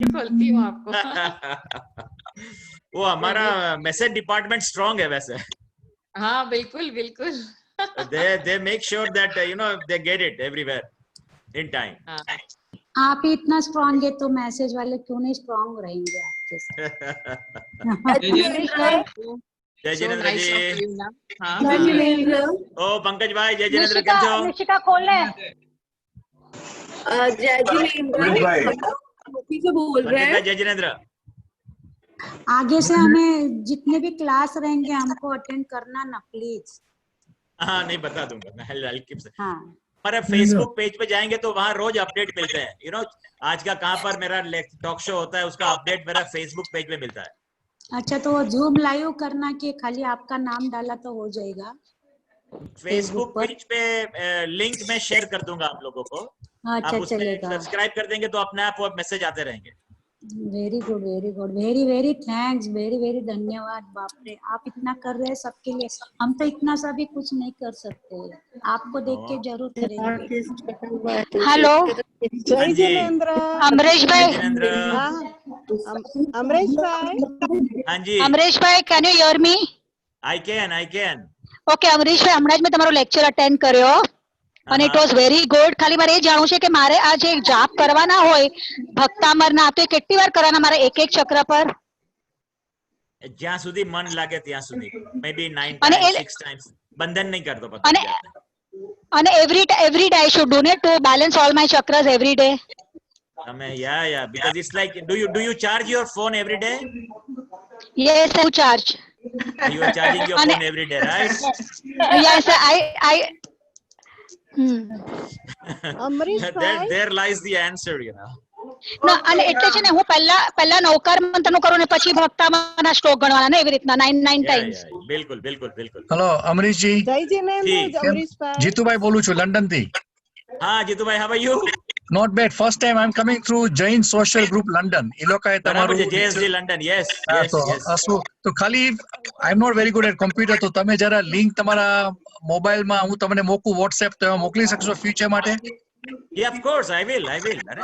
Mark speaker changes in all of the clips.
Speaker 1: खोलती हूँ आपको।
Speaker 2: वो हमारा मैसेज डिपार्टमेंट स्ट्रांग है वैसे।
Speaker 1: हाँ बिल्कुल बिल्कुल।
Speaker 2: they make sure that they get it everywhere in time.
Speaker 1: हाँ।
Speaker 3: आप ही इतना स्ट्रांग है तो मैसेज वाले क्यों नहीं स्ट्रांग रहेंगे आपके साथ।
Speaker 2: जय
Speaker 1: So
Speaker 2: Jinendra
Speaker 1: nice
Speaker 2: ji.
Speaker 1: of you, ma'am. हाँ।
Speaker 2: हाँ।
Speaker 4: जय जिनेंद्र।
Speaker 2: ओ पंकज भाई, जय जिनेंद्र केम छो?
Speaker 3: निशिका खोल ले।
Speaker 4: जय जिनेंद्र से बोल रहे
Speaker 2: पंकज भाई,
Speaker 4: हैं।
Speaker 2: जय जिनेंद्र।
Speaker 3: आगे से हमें जितने भी क्लास रहेंगे हमको अटेंड करना ना प्लीज।
Speaker 2: हाँ नहीं, बता दूंगा मैं। I'll keep saying.
Speaker 3: हाँ
Speaker 2: हमारे फेसबुक पेज पे जाएंगे तो वहां रोज अपडेट मिलते हैं। आज का कहाँ पर मेरा टॉक शो होता है, उसका अपडेट मेरा फेसबुक पेज पे मिलता है।
Speaker 3: अच्छा, तो जूम लाइव करना कि खाली आपका नाम डाला तो हो जाएगा?
Speaker 2: फेसबुक पेज पे लिंक मैं शेयर कर दूंगा आप लोगों को।
Speaker 3: अच्छा
Speaker 2: आप उसमें
Speaker 3: चलेगा।
Speaker 2: सब्सक्राइब कर देंगे तो अपने आप वो मैसेज आते रहेंगे।
Speaker 3: Very good very good, very very thanks, very very धन्यवाद। बाप रे, आप इतना कर रहे हैं सबके लिए, हम तो इतना सा भी कुछ नहीं कर सकते। आपको देख के जरूर करेंगे।
Speaker 5: हेलो
Speaker 2: हाँ
Speaker 6: जय
Speaker 2: जी।
Speaker 6: जिनेंद्र।
Speaker 5: अमरीश
Speaker 2: जय
Speaker 5: भाई।
Speaker 2: जिनेंद्र।
Speaker 6: अमरीश भाई।
Speaker 2: हाँ जी।
Speaker 5: अमरीश भाई, can you hear me?
Speaker 2: I can.
Speaker 5: Okay Amrish ભાઈ, હમણાં જ મેં તમારો લેક્ચર અટેન્ડ કર્યો અને ઇટ વોઝ વેરી ગુડ. ખાલી મારે એ જાણવું છે કે મારે આ જે જાપ કરવાના હોય ભક્તામરના, તો એ કેટલી વાર કરવાના મારે એક એક ચક્ર પર?
Speaker 2: જ્યાં સુધી मन લાગે ત્યાં સુધી, મે બી 9
Speaker 5: અને
Speaker 2: times 6 times, બંધન નહીં કરતો પતા
Speaker 5: અને અને every day I should donate to balance all my chakras every day.
Speaker 2: તમે yeah because it's like do you charge your phone every day?
Speaker 5: Yes, હું charge.
Speaker 2: You are charging your phone every day, right?
Speaker 5: Yes I
Speaker 6: Amrish bhai.
Speaker 2: there lies the answer,
Speaker 5: ના, અને એટલે છે ને હું પહેલા નૌકાર મંત્રનું કરું ને પછી ભક્તામના શ્લોક ગણવાના ને, એવી રીતના 9 ટાઈમ્સ.
Speaker 2: बिल्कुल बिल्कुल बिल्कुल।
Speaker 7: हेलो अमरीश जी।
Speaker 6: જય जिनेंद्र। अमरीश भाई।
Speaker 7: जीतू भाई बोलू છું લંડન થી।
Speaker 2: हाँ जीतू भाई, how are you?
Speaker 7: Not bad. First time I'm coming through Jain Social Group London. એ લોકોએ
Speaker 2: બરાબર
Speaker 7: તમારું
Speaker 2: છે, JSG London. yes yes yes.
Speaker 7: તો ખાલી I'm not very good at computer, તો તમે જરા લિંક તમારા મોબાઈલમાં હું તમને મોકું WhatsApp, તો મોકલી શકશો ફ્યુચર માટે?
Speaker 2: Yeah, of course I will.
Speaker 7: I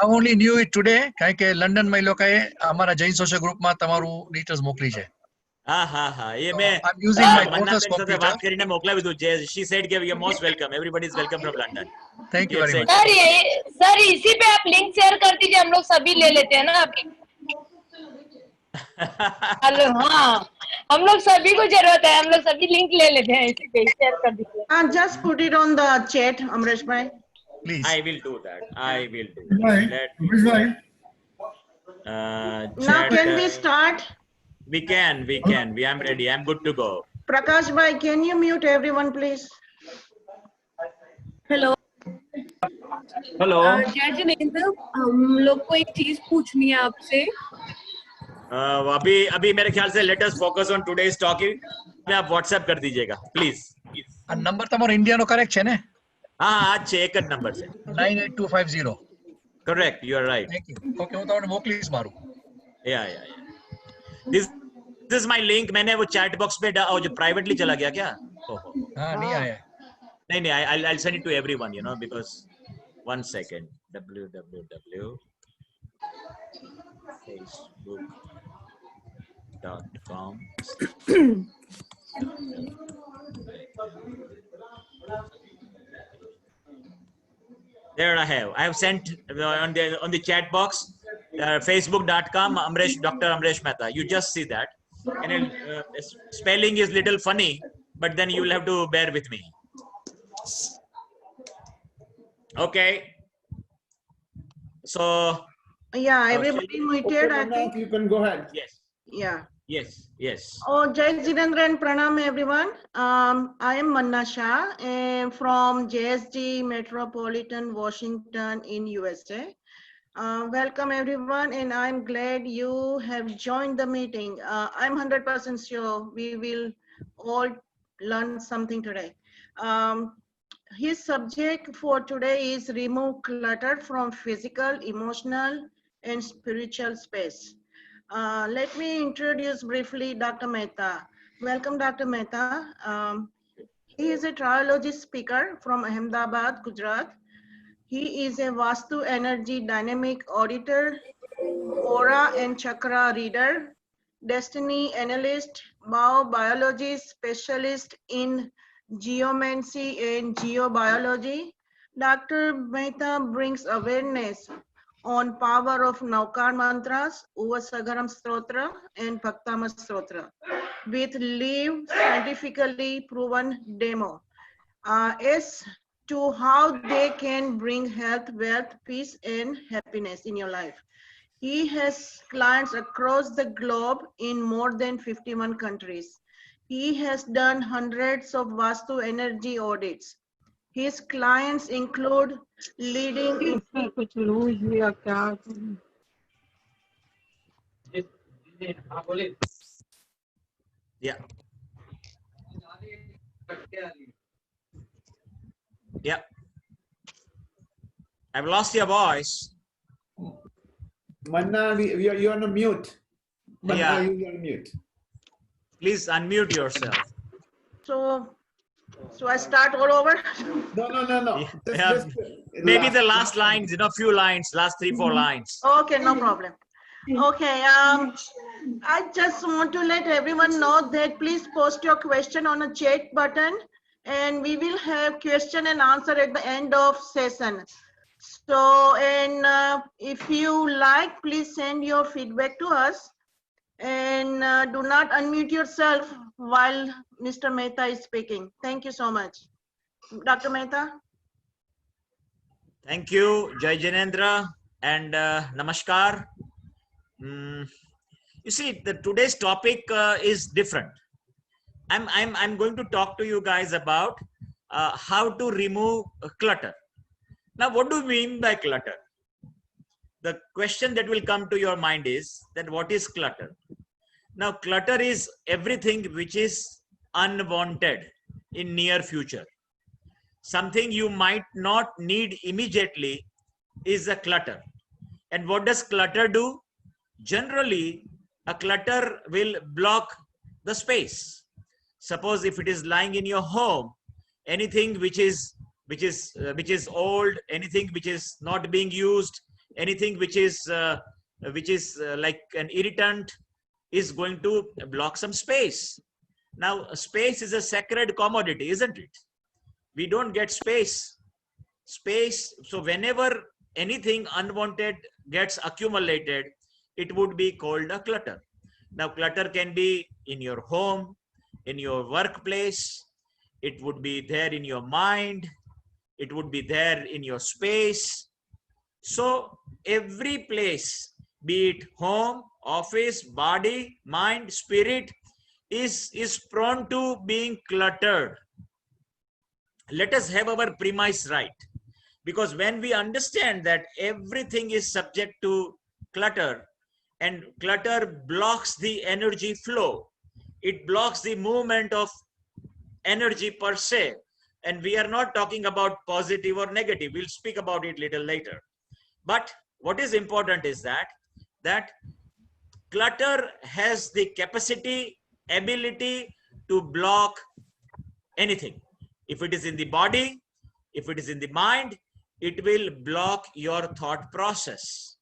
Speaker 7: only knew it today કારણ કે લંડનમાં એ લોકોએ અમારા જૈન સોશિયલ ગ્રુપમાં તમારું ડિટેલ્સ મોકલી છે.
Speaker 2: હા ये मैं
Speaker 7: I'm using my
Speaker 2: Manna
Speaker 7: daughter's
Speaker 2: બેન સાથે
Speaker 7: computer.
Speaker 2: વાત કરીને મોકલાવી દઉં. she said that you're most welcome, everybody is welcome from London.
Speaker 7: Thank you very much.
Speaker 4: Sir इसी पे आप लिंक शेयर कर दीजिए, हम लोग सभी ले लेते हैं ना आपकी। हेलो, हाँ हम लोग सभी को जरूरत है, हम लोग सभी लिंक ले लेते हैं, इसी पे शेयर कर दीजिए।
Speaker 8: Just put it on the chat, Amresh bhai.
Speaker 7: Please.
Speaker 2: I will do that.
Speaker 8: Now can we start?
Speaker 2: we can I'm ready, I'm good to go.
Speaker 8: Prakash bhai, can you mute everyone please?
Speaker 4: Hello
Speaker 2: hello.
Speaker 4: जय जिनेंद्र, हम लोग को एक चीज पूछनी है आपसे।
Speaker 2: अभी मेरे ख्याल से let us focus on today's talking में आप व्हाट्सएप कर दीजिएगा प्लीज।
Speaker 7: આ નંબર તમારો ઇન્ડિયાનો કરેક્ટ છે ને?
Speaker 2: हाँ आज છે, एक જ નંબર છે।
Speaker 7: 98250.
Speaker 2: Correct, you are right.
Speaker 7: Thank you. Okay, હું તમને મોકલીશ મારું।
Speaker 2: या दिस इज माय लिंक। मैंने वो चैट बॉक्स पे जो प्राइवेटली चला गया क्या? ओहो
Speaker 7: हाँ नहीं आया।
Speaker 2: नहीं I'll send it to everyone, because 1 second, www.facebook.com. There I have sent on the chat box, facebook.com Dr. Amresh Mehta. You just see that, and spelling is little funny, but then you will have to bear with me. Okay, so
Speaker 8: Yeah, everybody muted, I think.
Speaker 9: You can go ahead.
Speaker 8: Yes. Oh, Jai Jinendra and Pranam everyone. I am Manna Shah from JSG Metropolitan Washington in USA. Welcome everyone, and I'm glad you have joined the meeting. I'm 100% sure we will all learn something today. His subject for today is remove clutter from physical, emotional, and spiritual space. Let me introduce briefly Dr. Mehta. Welcome, Dr. Mehta. He is a triology speaker from Ahmedabad, Gujarat. He is a Vastu Energy Dynamic Auditor, Aura and chakra reader, destiny analyst, biology specialist in geomancy and geobiology. Dr. Mehta brings awareness on power of Naukar mantras, Uvasagaram Stotra and Bhaktama Stotra with live scientifically proven demo as to how they can bring health, wealth, peace and happiness in your life. He has clients across the globe in more than 51 countries. He has done hundreds of Vastu energy audits. His clients include leading
Speaker 4: कुछ loose या क्या
Speaker 2: Yeah. Yeah. I've lost your voice.
Speaker 9: Manna, you're on a mute. Manna,
Speaker 2: Yeah.
Speaker 9: you're on mute.
Speaker 2: Please unmute yourself.
Speaker 8: So I start all over?
Speaker 9: No.
Speaker 2: Yeah. Maybe the last lines, you know, few lines, last 3-4 lines.
Speaker 8: Okay, no problem. Okay, I just want to let everyone know that please post your question on a chat button and we will have question and answer at the end of session. So, and if you like, please send your feedback to us and do not unmute yourself while Mr. Mehta is speaking. Thank you so much. Dr. Mehta?
Speaker 2: Thank you, Jai Janendra, and Namaskar. You see, today's topic is different. I'm going to talk to you guys about how to remove clutter. Now, what do you mean by clutter? The question that will come to your mind is that what is clutter? Now, clutter is everything which is unwanted in near future. Something you might not need immediately is a clutter. And what does clutter do? Generally, a clutter will block the space. Suppose if it is lying in your home, anything which is old, anything which is not being used, anything which is like an irritant is going to block some space. Now, space is a sacred commodity, isn't it? We don't get space. So whenever anything unwanted gets accumulated, it would be called a clutter. Now, clutter can be in your home, in your workplace, it would be there in your mind, it would be there in your space. So every place, be it home, office, body, mind, spirit, is prone to being cluttered. Let us have our premise right, because when we understand that everything is subject to clutter, and clutter blocks the energy flow, it blocks the movement of energy per se, and we are not talking about positive or negative, we'll speak about it little later. But what is important is that clutter has the capacity, ability to block anything. If it is in the body, if it is in the mind, it will block your thought process.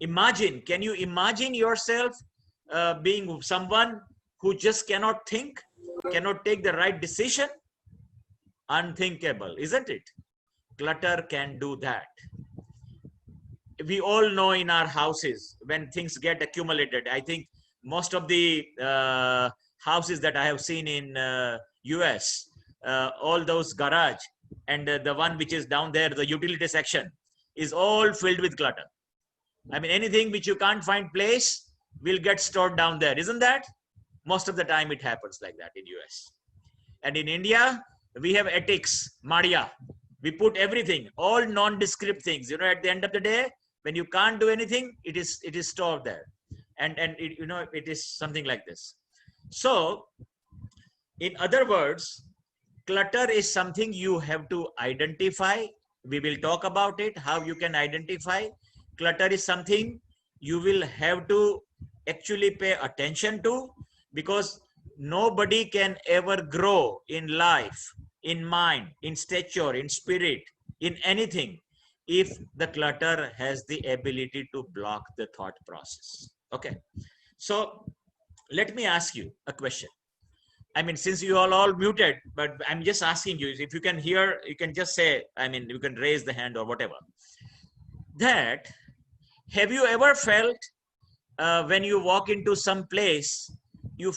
Speaker 2: Imagine, can you imagine yourself being someone who just cannot think, cannot take the right decision? Unthinkable, isn't it? Clutter can do that. We all know in our houses, when things get accumulated, I think most of the houses that I have seen in US, all those garage and the one which is down there, the utility section, is all filled with clutter. I mean, anything which you can't find place will get stored down there, isn't that? Most of the time it happens like that in US. And in India, we have attics, Maria. We put everything, all nondescript things. You know, at the end of the day, when you can't do anything, it is stored there. And it, you know, it is something like this. So, in other words, clutter is something you have to identify. We will talk about it, how you can identify. Clutter is something you will have to actually pay attention to, because nobody can ever grow in life, in mind, in stature, in spirit, in anything, if the clutter has the ability to block the thought process. Okay. So let me ask you a question. I mean, since you all muted, but I'm just asking you, if you can hear, you can just say, I mean, you can raise the hand or whatever. That, have you ever felt when you walk into some place, you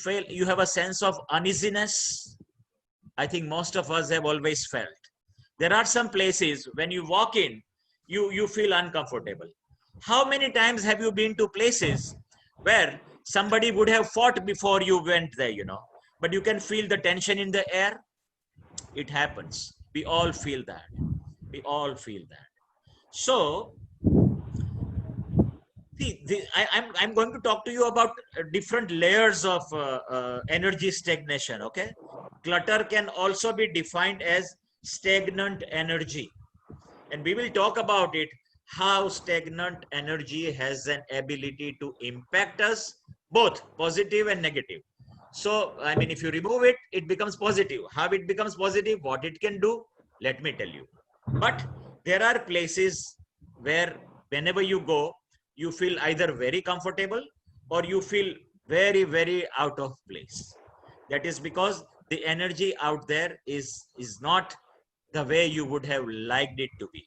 Speaker 2: have a sense of uneasiness? I think most of us have always felt. There are some places when you walk in, you feel uncomfortable. How many times have you been to places where somebody would have fought before you went there, you know, but you can feel the tension in the air? It happens. We all feel that. We all feel that. So, I'm going to talk to you about different layers of energy stagnation, okay? Clutter can also be defined as stagnant energy. And we will talk about it, how stagnant energy has an ability to impact us, both positive and negative. So, I mean, if you remove it, it becomes positive. How it becomes positive, what it can do, let me tell you. But there are places where whenever you go, you feel either very comfortable or you feel very, very out of place. That is because the energy out there is not the way you would have liked it to be.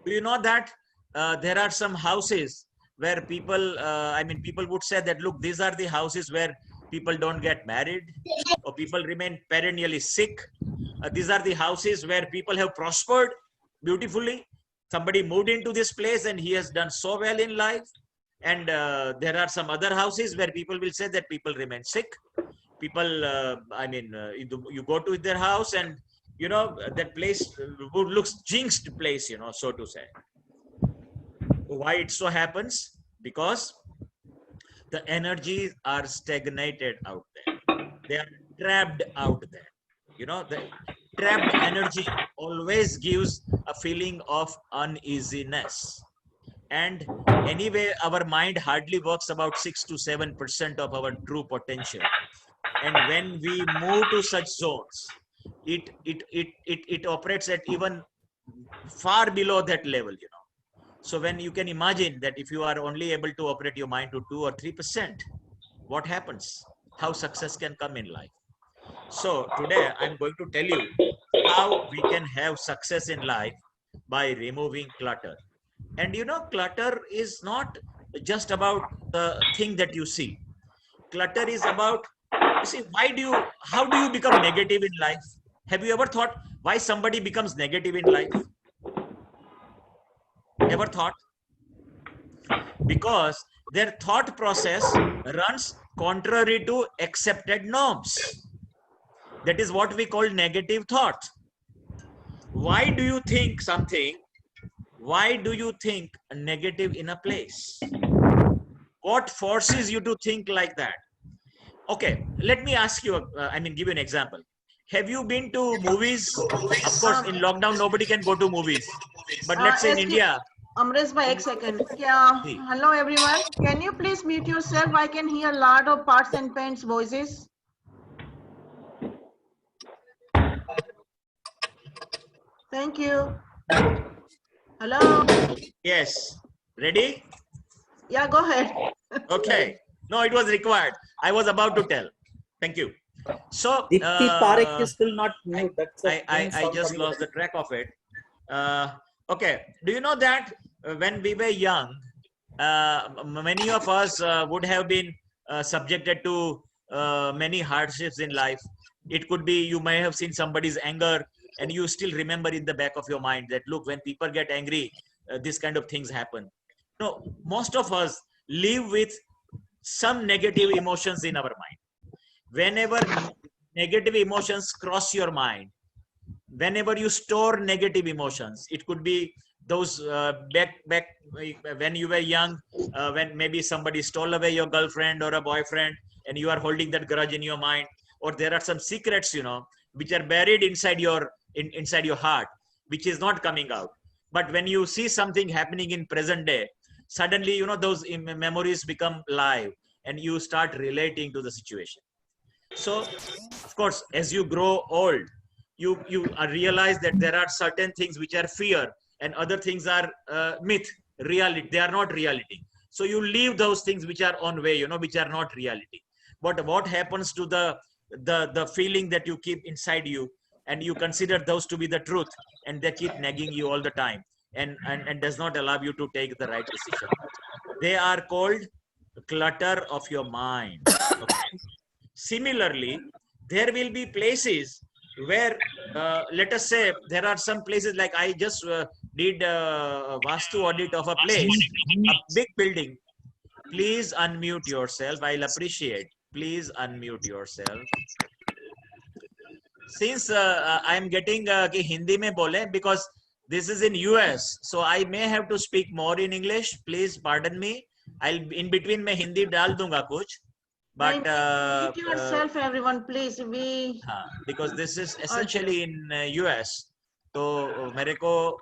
Speaker 2: Do you know that there are some houses where people, I mean, people would say that, look, these are the houses where people don't get married or people remain perennially sick. These are the houses where people have prospered beautifully. Somebody moved into this place and he has done so well in life. And there are some other houses where people will say that people remain sick. People, I mean, you go to their house and, you know, that place looks jinxed place, you know, so to say. Why it so happens? Because the energies are stagnated out there. They are trapped out there. You know, the trapped energy always gives a feeling of uneasiness. And anyway, our mind hardly works about 6 to 7% of our true potential. And when we move to such zones, it operates at even far below that level, you know. So when you can imagine that if you are only able to operate your mind to 2 or 3%, what happens? How success can come in life? So today I'm going to tell you how we can have success in life by removing clutter. And you know, clutter is not just about the thing that you see. Clutter is about, you see, how do you become negative in life? Have you ever thought why somebody becomes negative in life? Ever thought? Because their thought process runs contrary to accepted norms. That is what we call negative thought. Why do you think something? Why do you think negative in a place? What forces you to think like that? Okay, let me ask you, I mean, give you an example. Have you been to movies? Of course, in lockdown, nobody can go to movies. But let's say in India.
Speaker 8: Amresh bhai, 1 second. Hello everyone. Can you please mute yourself? I can hear a lot of pots and pans voices. Thank you. Hello.
Speaker 2: Yes. Ready?
Speaker 8: Yeah, go ahead.
Speaker 2: Okay. No, it was required. I was about to tell. Thank you. So,
Speaker 10: Dipti Parekh is still not mute.
Speaker 2: I just lost the track of it. Okay. Do you know that when we were young, many of us would have been subjected to many hardships in life. It could be you may have seen somebody's anger and you still remember in the back of your mind that, look, when people get angry, this kind of things happen. No, most of us live with some negative emotions in our mind. Whenever negative emotions cross your mind, whenever you store negative emotions, it could be those back when you were young, when maybe somebody stole away your girlfriend or a boyfriend and you are holding that grudge in your mind, or there are some secrets, you know, which are buried inside your heart, which is not coming out. But when you see something happening in present day, suddenly, you know, those memories become live and you start relating to the situation. So, of course, as you grow old, you realize that there are certain things which are fear and other things are myth, reality. They are not reality. So you leave those things which are on way, which are not reality. But what happens to the feeling that you keep inside you, and you consider those to be the truth, and they keep nagging you all the time, and does not allow you to take the right decision. They are called clutter of your mind. Okay? Similarly, there will be places where, let us say, there are some places, like I just did a Vastu audit of a place, a big building. Please unmute yourself. I'll appreciate. Please unmute yourself. Since I'm getting कि हिंदी में बोले, because this is in US, so I may have to speak more in English. Please pardon me. I'll in between में हिंदी डाल दूंगा कुछ. But
Speaker 8: mute yourself, everyone, please.
Speaker 2: Because this is essentially in US, so मेरे को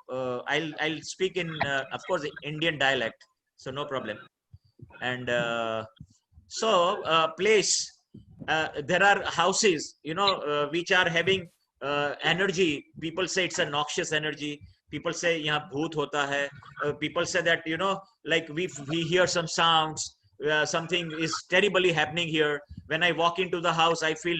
Speaker 2: I'll speak in of course Indian dialect, so no problem. And so place, there are houses, which are having energy. People say it's a noxious energy. People say यहाँ भूत होता है. People say that like we hear some sounds. Something is terribly happening here. When I walk into the house, I feel,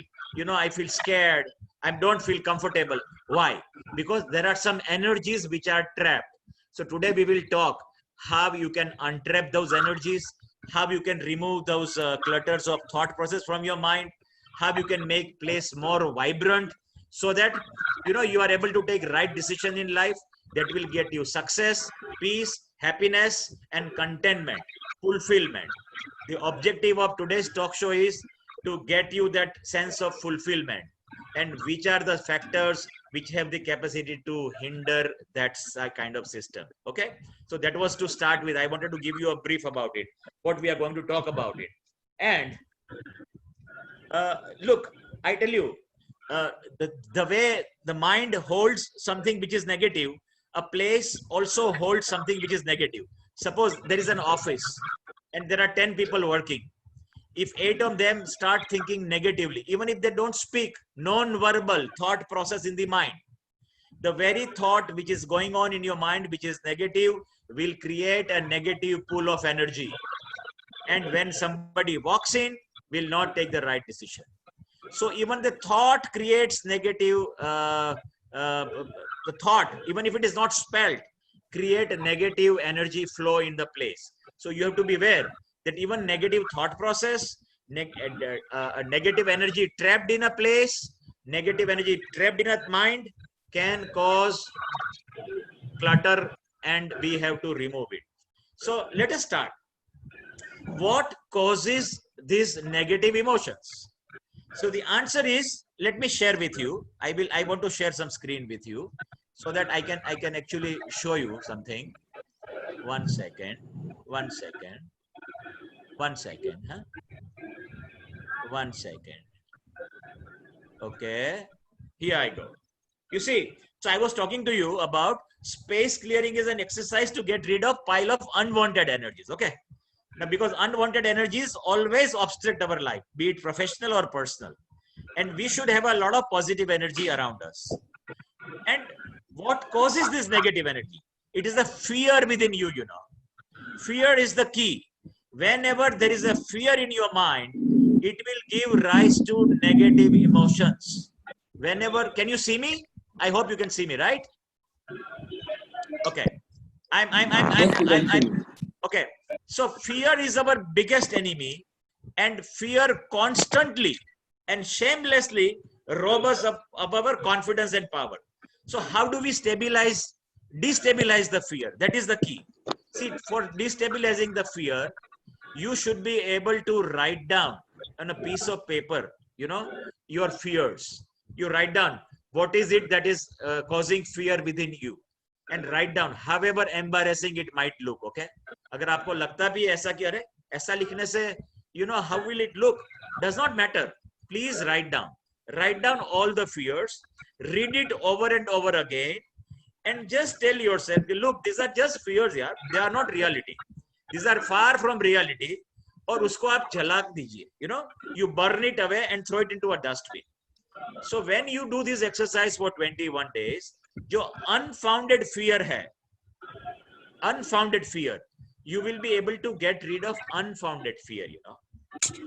Speaker 2: I feel scared. I don't feel comfortable. Why? Because there are some energies which are trapped. So today we will talk how you can untrap those energies, how you can remove those clutters of thought process from your mind, how you can make place more vibrant, so that you are able to take right decision in life that will get you success, peace, happiness, and contentment, fulfillment. The objective of today's talk show is to get you that sense of fulfillment, and which are the factors which have the capacity to hinder that kind of system. Okay, so that was to start with. I wanted to give you a brief about it, what we are going to talk about it. And look, I tell you, the way the mind holds something which is negative, a place also holds something which is negative. Suppose there is an office and there are 10 people working. If 8 of them start thinking negatively, even if they don't speak, non-verbal thought process in the mind, the very thought which is going on in your mind, which is negative, will create a negative pool of energy. And when somebody walks in, will not take the right decision. So even the thought creates negative, the thought, even if it is not spelled, create a negative energy flow in the place. So you have to be aware that even negative thought process, negative energy trapped in a place, negative energy trapped in a mind can cause clutter, and we have to remove it. So let us start. What causes these negative emotions? So the answer is, let me share with you. I want to share some screen with you so that I can actually show you something. One second. Huh? 1 second. Okay, here I go. You see, so I was talking to you about space clearing is an exercise to get rid of pile of unwanted energies. Okay, now because unwanted energies always obstruct our life, be it professional or personal, and we should have a lot of positive energy around us. And what causes this negative energy? It is the fear within you. Fear is the key. Whenever there is a fear in your mind, it will give rise to negative emotions. Whenever, can you see me? I hope you can see me, right? Okay. Okay. So fear is our biggest enemy, and fear constantly and shamelessly robs us of our confidence and power. So how do we destabilize the fear? That is the key. See, for destabilizing the fear, you should be able to write down on a piece of paper, your fears. You write down what is it that is causing fear within you, and write down however embarrassing it might look. Okay, अगर आपको लगता भी ऐसा कि अरे ऐसा लिखने से how will it look, does not matter. Please write down all the fears, read it over and over again, and just tell yourself, look, these are just fears, yaar. They are not reality. These are far from reality. और उसको आप जला दीजिए, you burn it away and throw it into a dustbin. So when you do this exercise for 21 days, जो unfounded fear है, unfounded fear, you will be able to get rid of unfounded fear, you know.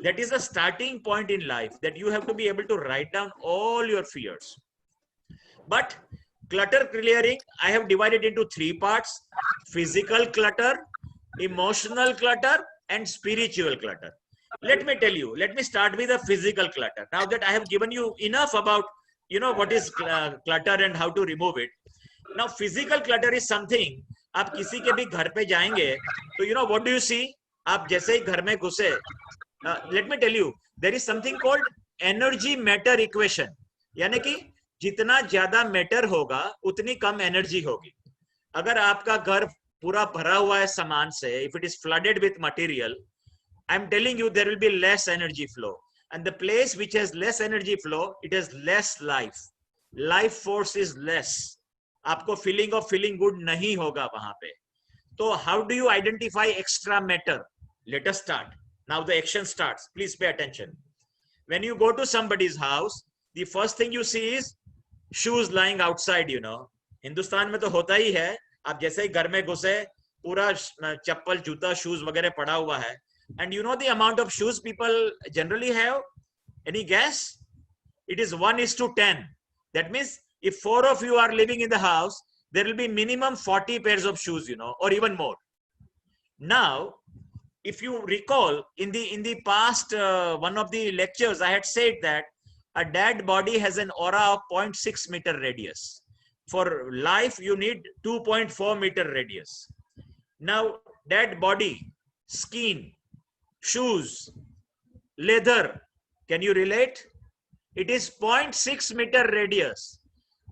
Speaker 2: That is a starting point in life, that you have to be able to write down all your fears. But clutter clearing, I have divided into 3 parts: physical clutter, emotional clutter, and spiritual clutter. Let me tell you, let me start with the physical clutter. Now that I have given you enough about, you know, what is clutter and how to remove it. Now, physical clutter is something, आप किसी के भी घर पे जाएंगे, तो you know, what do you see? आप जैसे ही घर में घुसे, let me tell you, there is something called energy matter equation. यानी कि जितना ज्यादा मैटर होगा उतनी कम एनर्जी होगी. अगर आपका घर पूरा भरा हुआ है सामान से, if it is flooded with material, I'm telling you there will be less energy flow. And the place which has less energy flow, it has less life. Life force is less. आपको feeling of feeling good नहीं होगा वहां पे. So how do you identify extra matter? Let us start. Now the action starts. Please pay attention. When you go to somebody's house, the first thing you see is shoes lying outside, you know. Hindustan में तो होता ही है. आप जैसे ही घर में घुसे, पूरा चप्पल, जूता, shoes वगैरह पड़ा हुआ है. And you know the amount of shoes people generally have? Any guess? It is 1:10. That means if 4 of you are living in the house, there will be minimum 40 pairs of shoes, you know, or even more. Now, if you recall, in the past one of the lectures, I had said that a dead body has an aura of 0.6 meter radius. For life, you need 2.4 meter radius. Now, dead body, skin, shoes, leather, can you relate? It is 0.6 meter radius.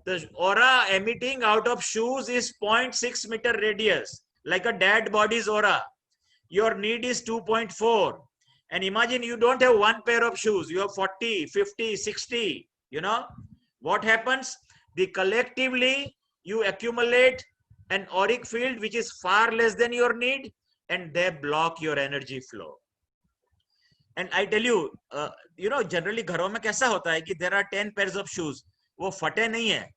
Speaker 2: The aura emitting out of shoes is 0.6 meter radius, like a dead body's aura. Your need is 2.4. And imagine you don't have 1 pair of shoes, you have 40, 50, 60, you know. What happens? Collectively, you accumulate an auric field which is far less than your need, and they block your energy flow. And I tell you, you know, generally घरों में कैसा होता है कि there are 10 pairs of shoes. वो फटे नहीं है,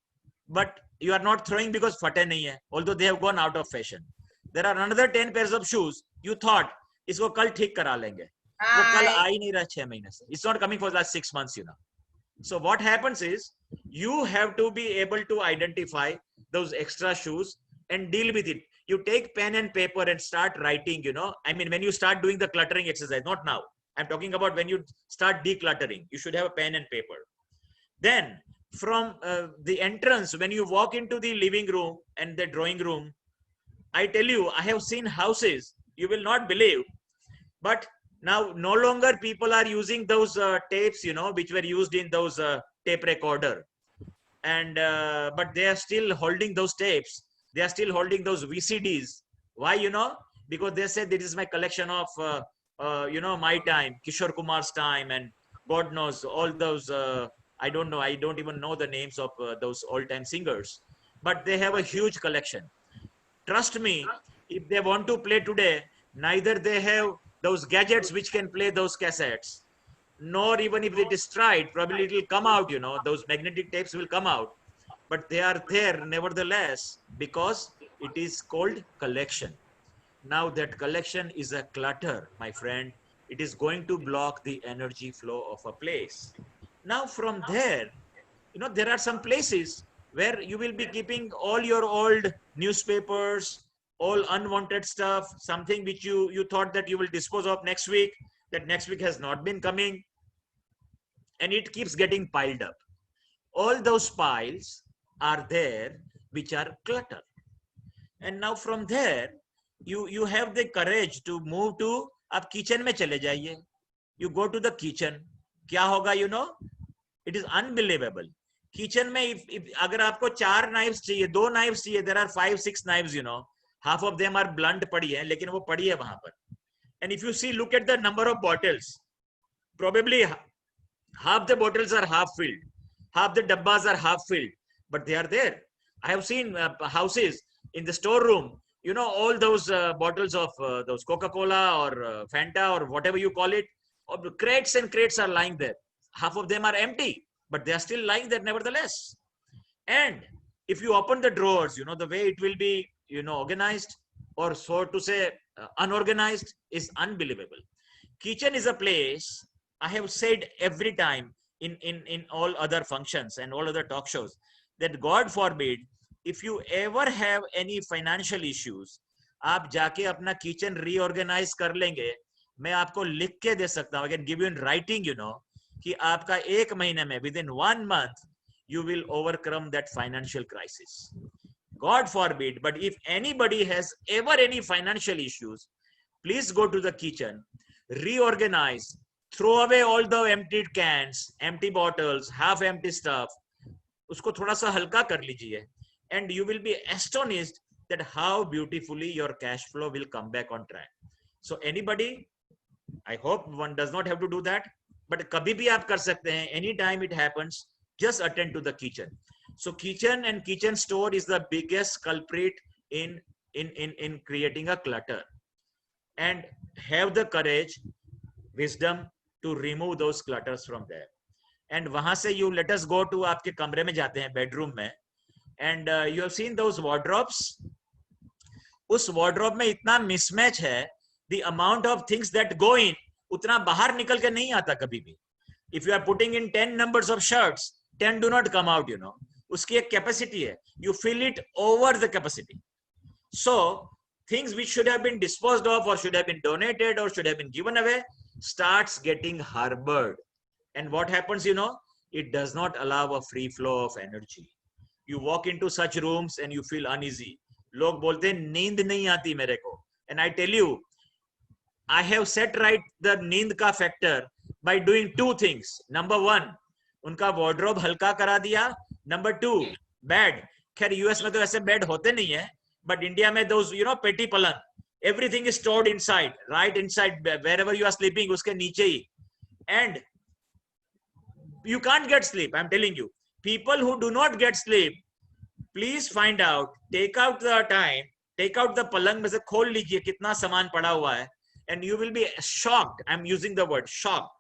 Speaker 2: but you are not throwing because फटे नहीं है, although they have gone out of fashion. There are another 10 pairs of shoes. You thought इसको कल ठीक करा लेंगे, वो कल आ ही नहीं रहा 6 महीने से. It's not coming for the last 6 months, you know. So what happens is you have to be able to identify those extra shoes and deal with it. You take pen and paper and start writing, you know. I mean, when you start doing the cluttering exercise, not now. I'm talking about when you start decluttering, you should have a pen and paper. Then from the entrance, when you walk into the living room and the drawing room, I tell you, I have seen houses, you will not believe, but now no longer people are using those tapes, you know, which were used in those tape recorder. And but they are still holding those tapes. They are still holding those VCDs. Why, you know? Because they said this is my collection of you know, my time, Kishore Kumar's time, and God knows all those, I don't know, I don't even know the names of those old-time singers, but they have a huge collection. Trust me, if they want to play today, neither they have those gadgets which can play those cassettes, nor even if it is tried, probably it will come out, you know, those magnetic tapes will come out, but they are there nevertheless because it is called collection. Now that collection is a clutter, my friend. It is going to block the energy flow of a place. Now from there, you know, there are some places where you will be keeping all your old newspapers, all unwanted stuff, something which you thought that you will dispose of next week, that next week has not been coming, and it keeps getting piled up. All those piles are there, which are clutter. And now from there, you have the courage to move to, आप kitchen में चले जाइए. You go to the kitchen. क्या होगा, you know? It is unbelievable. Kitchen में if अगर आपको 4 knives चाहिए, 2 knives चाहिए, there are 5, 6 knives, you know. Half of them are blunt पड़ी है, लेकिन वो पड़ी है वहाँ पर. And if you see, look at the number of bottles. Probably half the bottles are half filled, half the dabbas are half filled, but they are there. I have seen houses in the storeroom, you know, all those bottles of those Coca-Cola or Fanta or whatever you call it, or crates and crates are lying there. Half of them are empty, but they are still lying there nevertheless. And if you open the drawers, you know, the way it will be, you know, organized, or so to say, unorganized is unbelievable. Kitchen is a place, I have said every time in all other functions and all other talk shows, that God forbid, if you ever have any financial issues, आप जाके अपना kitchen reorganize कर लेंगे, मैं आपको लिख के दे सकता हूँ, I can give you in writing, you know, कि आपका 1 महीने में, within 1 month, you will overcome that financial crisis. God forbid, but if anybody has ever any financial issues, please go to the kitchen, reorganize, throw away all the emptied cans, empty bottles, half empty stuff. उसको थोड़ा सा हल्का कर लीजिए, and you will be astonished that how beautifully your cash flow will come back on track. So anybody, I hope one does not have to do that, but कभी भी आप कर सकते हैं. Anytime it happens, just attend to the kitchen. So kitchen and kitchen store is the biggest culprit in creating a clutter. And have the courage, wisdom to remove those clutters from there. And वहां से you let us go to आपके कमरे में जाते हैं, bedroom में, and you have seen those wardrobes. उस wardrobe में इतना mismatch है, the amount of things that go in उतना बाहर निकल के नहीं आता कभी भी. If you are putting in 10 numbers of shirts, 10 do not come out, you know. उसकी एक capacity है. You fill it over the capacity. So things which should have been disposed of or should have been donated or should have been given away starts getting harbored. And what happens, you know, it does not allow a free flow of energy. You walk into such rooms and you feel uneasy. लोग बोलते हैं नींद नहीं आती मेरे को. And I tell you, I have set right the नींद का factor by doing 2 things. Number 1, उनका wardrobe हल्का करा दिया. Number 2, bed. खैर US में तो ऐसे bed होते नहीं है, but India में those, you know, petty palang, everything is stored inside, right inside wherever you are sleeping, उसके नीचे ही. And you can't get sleep. I'm telling you, people who do not get sleep, please find out, take out the time, take out the palang में से खोल लीजिए कितना सामान पड़ा हुआ है, and you will be shocked. I'm using the word shocked.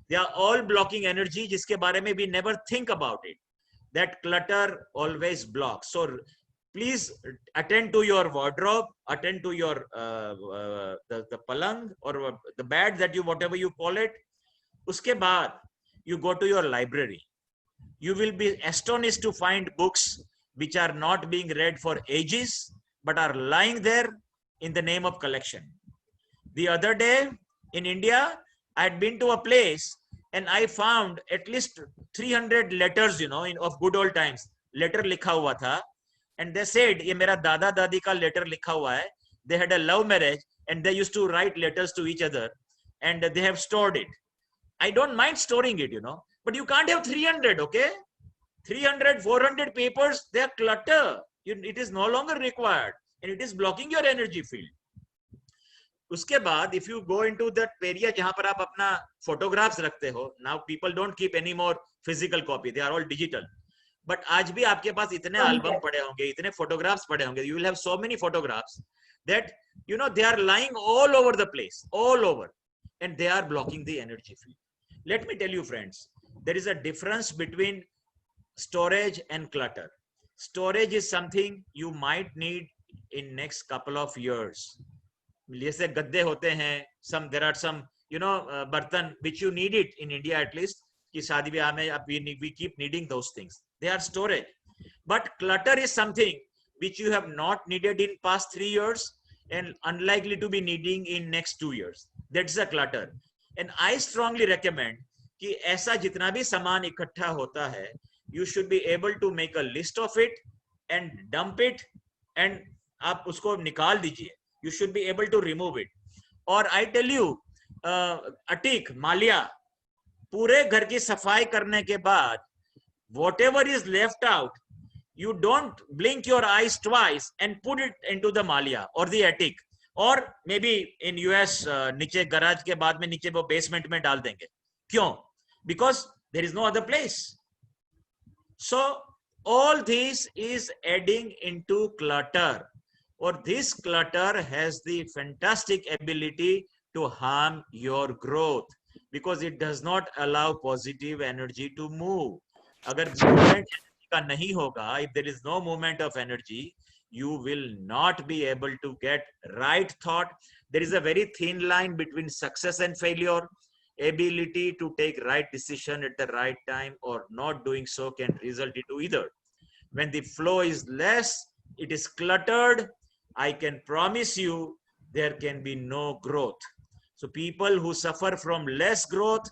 Speaker 2: They are all blocking energy जिसके बारे में we never think about it. That clutter always blocks. So please attend to your wardrobe, attend to your the palang or the bed that you, whatever you call it. उसके बाद you go to your library. You will be astonished to find books which are not being read for ages, but are lying there in the name of collection. The other day in India, I had been to a place and I found at least 300 letters, you know, of good old times. Letter लिखा हुआ था, and they said, ये मेरा दादा दादी का letter लिखा हुआ है. They had a love marriage and they used to write letters to each other, and they have stored it. I don't mind storing it, you know, but you can't have 300, okay? 300, 400 papers, they are clutter. It is no longer required, and it is blocking your energy field. उसके बाद, if you go into that area जहाँ पर आप अपना photographs रखते हो, now people don't keep any more physical copy, they are all digital. But आज भी आपके पास इतने album पड़े होंगे, इतने photographs पड़े होंगे, you will have so many photographs that, you know, they are lying all over the place, all over, and they are blocking the energy field. Let me tell you, friends, there is a difference between storage and clutter. Storage is something you might need in next couple of years. जैसे गद्दे होते हैं, there are some, you know, बर्तन which you need it in India at least, कि शादी ब्याह में we keep needing those things. They are storage. But clutter is something which you have not needed in past 3 years and unlikely to be needing in next 2 years. That's a clutter. And I strongly recommend कि ऐसा जितना भी सामान इकट्ठा होता है, you should be able to make a list of it and dump it, and आप उसको निकाल दीजिए. You should be able to remove it. Or I tell you, अटीक, Mallya, पूरे घर की सफाई करने के बाद, whatever is left out, you don't blink your eyes twice and put it into the malia or the attic, or maybe in US नीचे garage के बाद में नीचे वो basement में डाल देंगे. क्यों? Because there is no other place. So all this is adding into clutter, or this clutter has the fantastic ability to harm your growth because it does not allow positive energy to move. अगर movement का नहीं होगा, if there is no movement of energy, you will not be able to get right thought. There is a very thin line between success and failure. Ability to take right decision at the right time or not doing so can result into either. When the flow is less, it is cluttered, I can promise you there can be no growth. So people who suffer from less growth,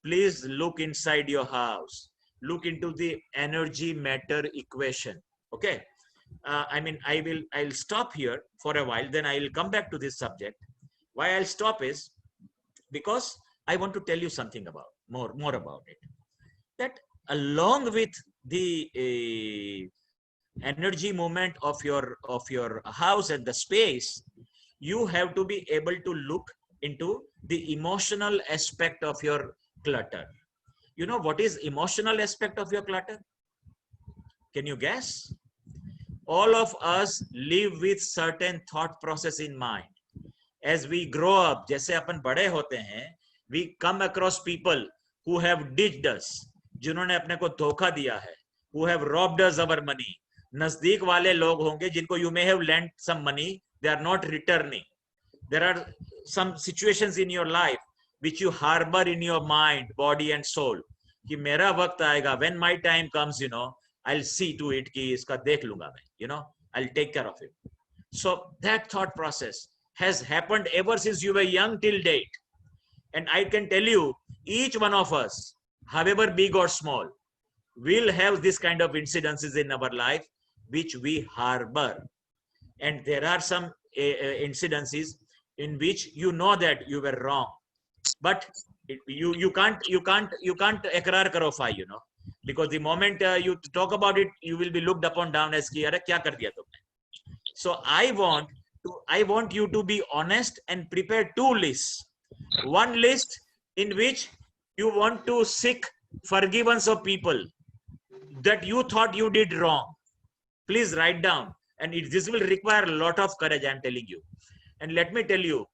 Speaker 2: please look inside your house. Look into the energy matter equation. Okay. I'll stop here for a while, then I will come back to this subject. Why I'll stop is because I want to tell you something about more about it. That along with the energy movement of your house and the space, you have to be able to look into the emotional aspect of your clutter. You know what is emotional aspect of your clutter? Can you guess? All of us live with certain thought process in mind. As we grow up, जैसे अपन बड़े होते हैं, we come across people who have ditched us, जिन्होंने अपने को धोखा दिया है, who have robbed us our money. नजदीक वाले लोग होंगे जिनको you may have lent some money, they are not returning. There are some situations in your life which you harbor in your mind, body and soul. कि मेरा वक्त आएगा, when my time comes, you know, I'll see to it कि इसका देख लूंगा मैं, you know, I'll take care of it. So that thought process has happened ever since you were young till date. And I can tell you, each one of us, however big or small, will have this kind of incidences in our life which we harbor. And there are some incidences in which you know that you were wrong, but you can't ikrar karo fai, you know, because the moment you talk about it, you will be looked upon down as ki are kya kar diya tumne. So I want you to be honest and prepare two lists. One list in which you want to seek forgiveness of people that you thought you did wrong. Please write down, and this will require a lot of courage, I am telling you. And let me tell you,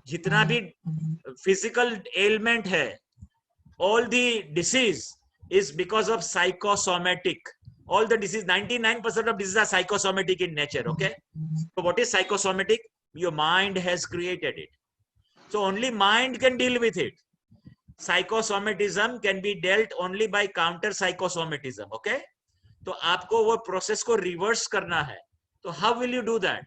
Speaker 2: जितना भी physical ailment है, all the disease is because of psychosomatic. All the disease, 99% of diseases are psychosomatic in nature. Okay. So what is psychosomatic? Your mind has created it. So only mind can deal with it. Psychosomatism can be dealt only by counter psychosomatism. Okay. तो आपको वो process को reverse करना है. So how will you do that?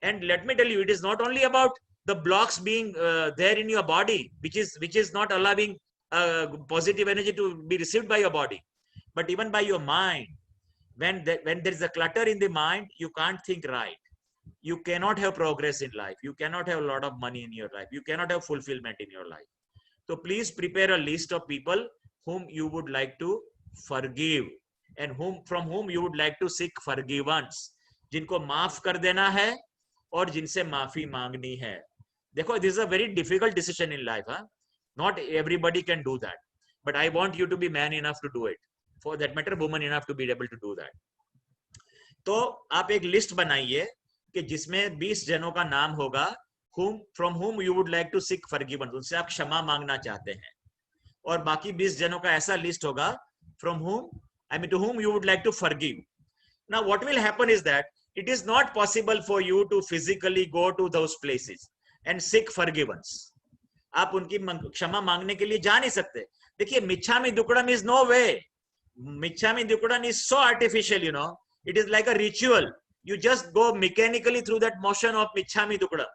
Speaker 2: And let me tell you, it is not only about the blocks being there in your body, which is not allowing positive energy to be received by your body, but even by your mind. When there is a clutter in the mind, you can't think right. You cannot have progress in life. You cannot have a lot of money in your life. You cannot have fulfillment in your life. So please prepare a list of people whom you would like to forgive and from whom you would like to seek forgiveness. जिनको माफ कर देना है और जिनसे माफी मांगनी है. देखो, this is a very difficult decision in life. Huh? Not everybody can do that. But I want you to be man enough to do it. For that matter, woman enough to be able to do that. तो आप एक list बनाइए कि जिसमें 20 जनों का नाम होगा from whom you would like to seek forgiveness, उनसे आप क्षमा मांगना चाहते हैं. और बाकी 20 जनों का ऐसा लिस्ट होगा to whom you would like to forgive. Now what will happen is that it is not possible for you to physically go to those places and seek forgiveness. आप उनकी क्षमा मांगने के लिए जा नहीं सकते. देखिए, मिच्छामि दुक्कडम is no way. Michhami Dukkadam is so artificial, you know. It is like a ritual. You just go mechanically through that motion of Michhami Dukkadam.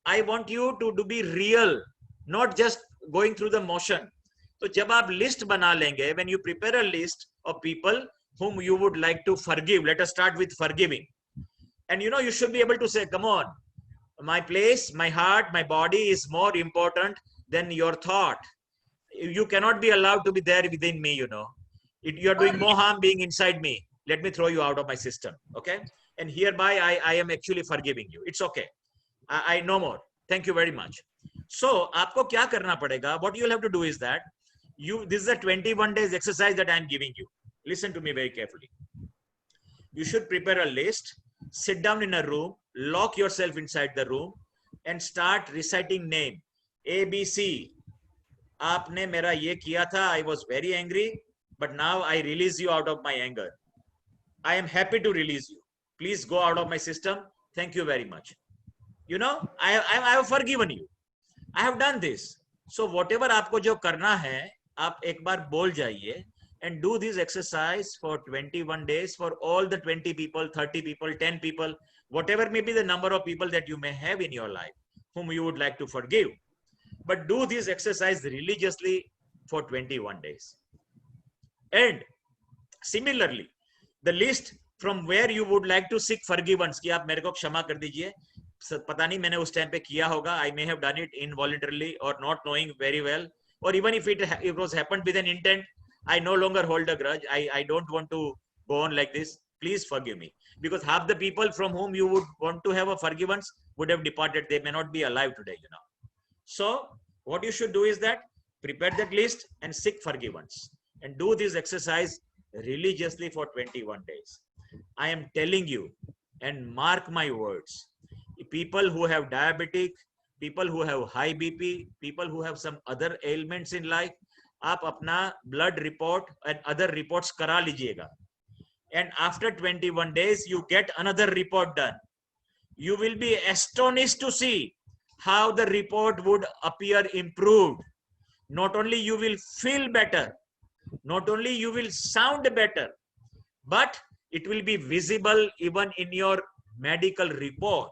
Speaker 2: I want you to be real, not just going through the motion. So जब आप list बना लेंगे, when you prepare a list of people whom you would like to forgive, let us start with forgiving. And you know, you should be able to say, come on, my place, my heart, my body is more important than your thought. You cannot be allowed to be there within me, you know. You are doing more harm being inside me. Let me throw you out of my system. Okay. And hereby I am actually forgiving you. It's okay. I no more. Thank you very much. So आपको क्या करना पड़ेगा? What you will have to do is that this is a 21 days exercise that I am giving you. Listen to me very carefully. You should prepare a list, sit down in a room, lock yourself inside the room and start reciting name. ABC. आपने मेरा ये किया था. I was very angry. But now I release you out of my anger. I am happy to release you. Please go out of my system. Thank you very much. You know, I have forgiven you. I have done this. So whatever आपको जो करना है, आप एक बार बोल जाइए and do this exercise for 21 days for all the 20 people, 30 people, 10 people, whatever may be the number of people that you may have in your life, whom you would like to forgive. But do this exercise religiously for 21 days. And similarly, the list from where you would like to seek forgiveness, कि आप मेरे को क्षमा कर दीजिए, पता नहीं मैंने उस टाइम पे किया होगा, I may have done it involuntarily or not knowing very well, or even if it was happened with an intent, I no longer hold a grudge. I don't want to go on like this. Please forgive me. Because half the people from whom you would want to have a forgiveness would have departed. They may not be alive today, you know. So what you should do is that prepare that list and seek forgiveness. And do this exercise religiously for 21 days. I am telling you, and mark my words, people who have diabetic, people who have high BP, people who have some other ailments in life, आप अपना blood report and other reports करा लीजिएगा. And after 21 days, you get another report done. You will be astonished to see how the report would appear improved. Not only you will feel better, not only you will sound better, but it will be visible even in your medical report.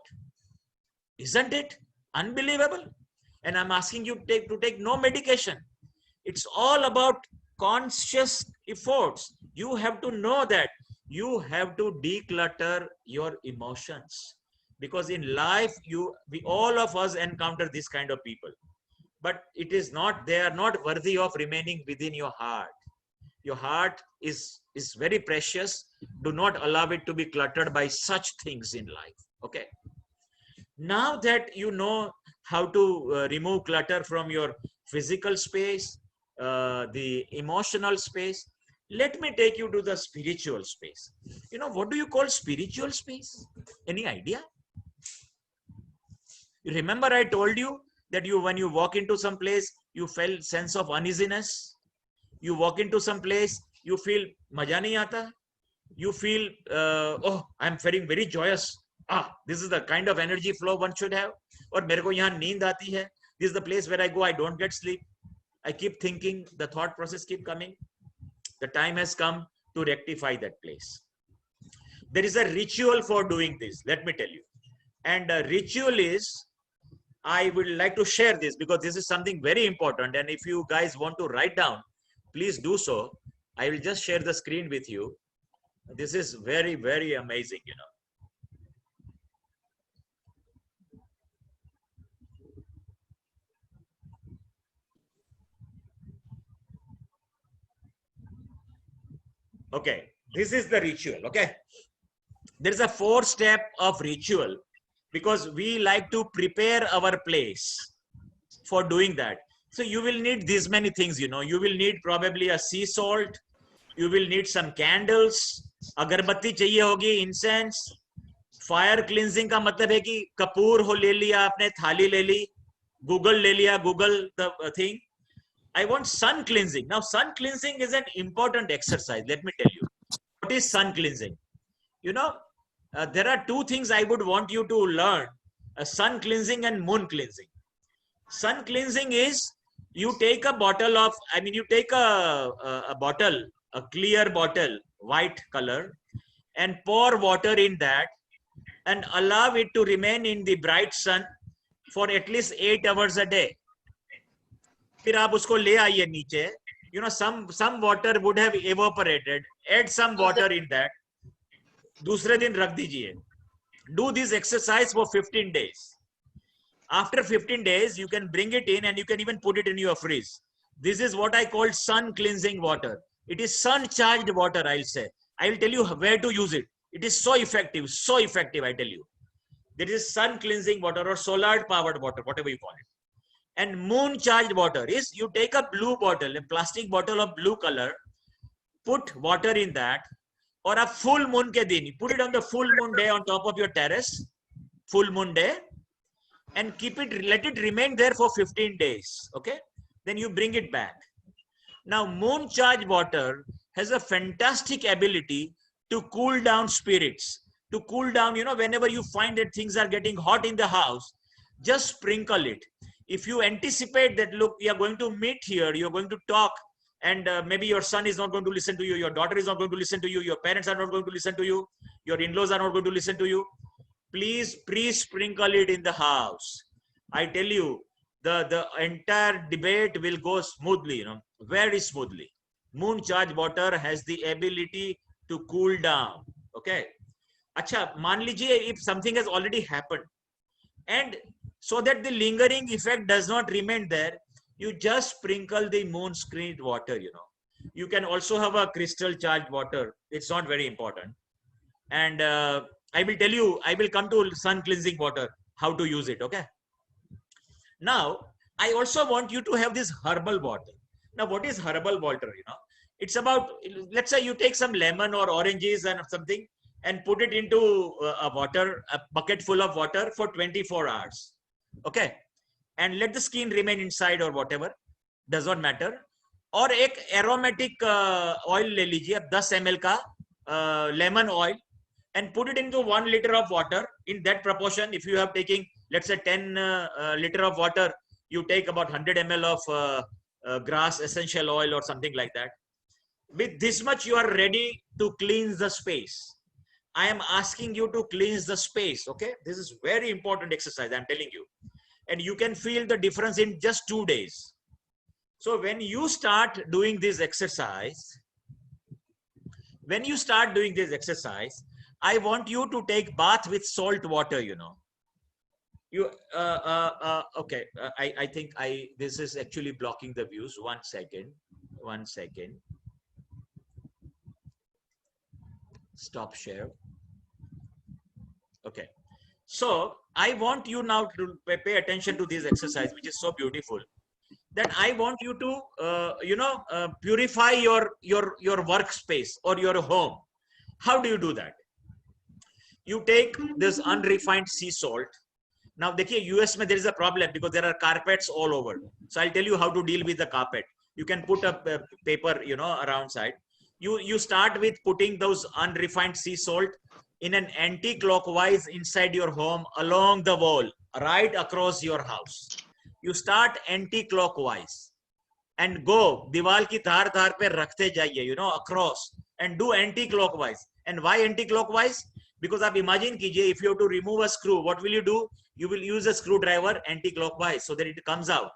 Speaker 2: Isn't it unbelievable? And I'm asking you to take no medication. It's all about conscious efforts. You have to know that you have to declutter your emotions, because in life all of us encounter this kind of people, but they are not worthy of remaining within your heart. Your heart is very precious. Do not allow it to be cluttered by such things in life. Okay. Now that you know how to remove clutter from your physical space, the emotional space, let me take you to the spiritual space. You know, what do you call spiritual space? Any idea? You remember I told you that when you walk into some place, you feel sense of uneasiness. You walk into some place, you feel maja nahi aata. You feel, oh, I'm feeling very joyous. This is the kind of energy flow one should have. Or mere ko yahan neend aati hai. This is the place where I go, I don't get sleep. I keep thinking, the thought process keep coming. The time has come to rectify that place. There is a ritual for doing this, let me tell you. And the ritual is, I would like to share this because this is something very important. And if you guys want to write down, please do so. I will just share the screen with you. This is very, very amazing, you know. Okay, this is the ritual. Okay, there is a 4-step of ritual because we like to prepare our place for doing that. So you will need these many things, you know. You will need probably a sea salt. You will need some candles. अगरबत्ती चाहिए होगी, incense. Fire cleansing का मतलब है कि कपूर हो ले लिया आपने, थाली ले ली, Google ले लिया, Google the thing. I want sun cleansing. Now, sun cleansing is an important exercise. Let me tell you. What is sun cleansing? You know, there are 2 things I would want you to learn. Sun cleansing and moon cleansing. Sun cleansing is, you take a bottle of, you take a bottle, a clear bottle, white color, and pour water in that and allow it to remain in the bright sun for at least 8 hours a day. फिर आप उसको ले आइए नीचे. You know, some water would have evaporated. Add some water in that. दूसरे दिन रख दीजिए. Do this exercise for 15 days. After 15 days, you can bring it in and you can even put it in your fridge. This is what I call sun cleansing water. It is sun charged water, I'll say. I will tell you where to use it. It is so effective, I tell you. There is sun cleansing water or solar powered water, whatever you call it. And moon charged water is, you take a blue bottle, a plastic bottle of blue color, put water in that, or a full moon ke din, put it on the full moon day on top of your terrace, full moon day, and keep it, let it remain there for 15 days. Okay. Then you bring it back. Now, moon charged water has a fantastic ability to cool down spirits, to cool down, you know, whenever you find that things are getting hot in the house, just sprinkle it. If you anticipate that, look, we are going to meet here, you're going to talk, and maybe your son is not going to listen to you, your daughter is not going to listen to you, your parents are not going to listen to you, your in-laws are not going to listen to you, please pre-sprinkle it in the house. I tell you, the entire debate will go smoothly, you know, very smoothly. Moon charge water has the ability to cool down. Okay. Acha, मान लीजिए if something has already happened, and so that the lingering effect does not remain there, you just sprinkle the moon screened water, you know. You can also have a crystal charged water. It's not very important. And I will tell you, I will come to sun cleansing water, how to use it, okay? Now, I also want you to have this herbal water. Now, what is herbal water, you know? It's about, let's say you take some lemon or oranges and something and put it into a bucket full of water for 24 hours, okay? And let the skin remain inside or whatever, does not matter. Or एक aromatic oil ले लीजिए, 10 ml का lemon oil, and put it into 1 liter of water in that proportion. If you have taking, let's say 10 liter of water, you take about 100 ml of grass essential oil or something like that. With this much, you are ready to cleanse the space. I am asking you to cleanse the space, okay? This is very important exercise, I'm telling you. And you can feel the difference in just 2 days. So when you start doing this exercise, I want you to take bath with salt water, you know. You okay, I think this is actually blocking the views. One second. Stop share. Okay. So I want you now to pay attention to this exercise, which is so beautiful, that I want you to, purify your workspace or your home. How do you do that? You take this unrefined sea salt. Now, देखिए, US में there is a problem because there are carpets all over. So I'll tell you how to deal with the carpet. You can put a paper, you know, around side. You start with putting those unrefined sea salt in an anti-clockwise inside your home along the wall, right across your house. You start anti-clockwise and go दीवार की धार पे रखते जाइए, you know, across, and do anti-clockwise. And why anti-clockwise? Because आप imagine कीजिए, if you have to remove a screw, what will you do? You will use a screwdriver anti-clockwise so that it comes out.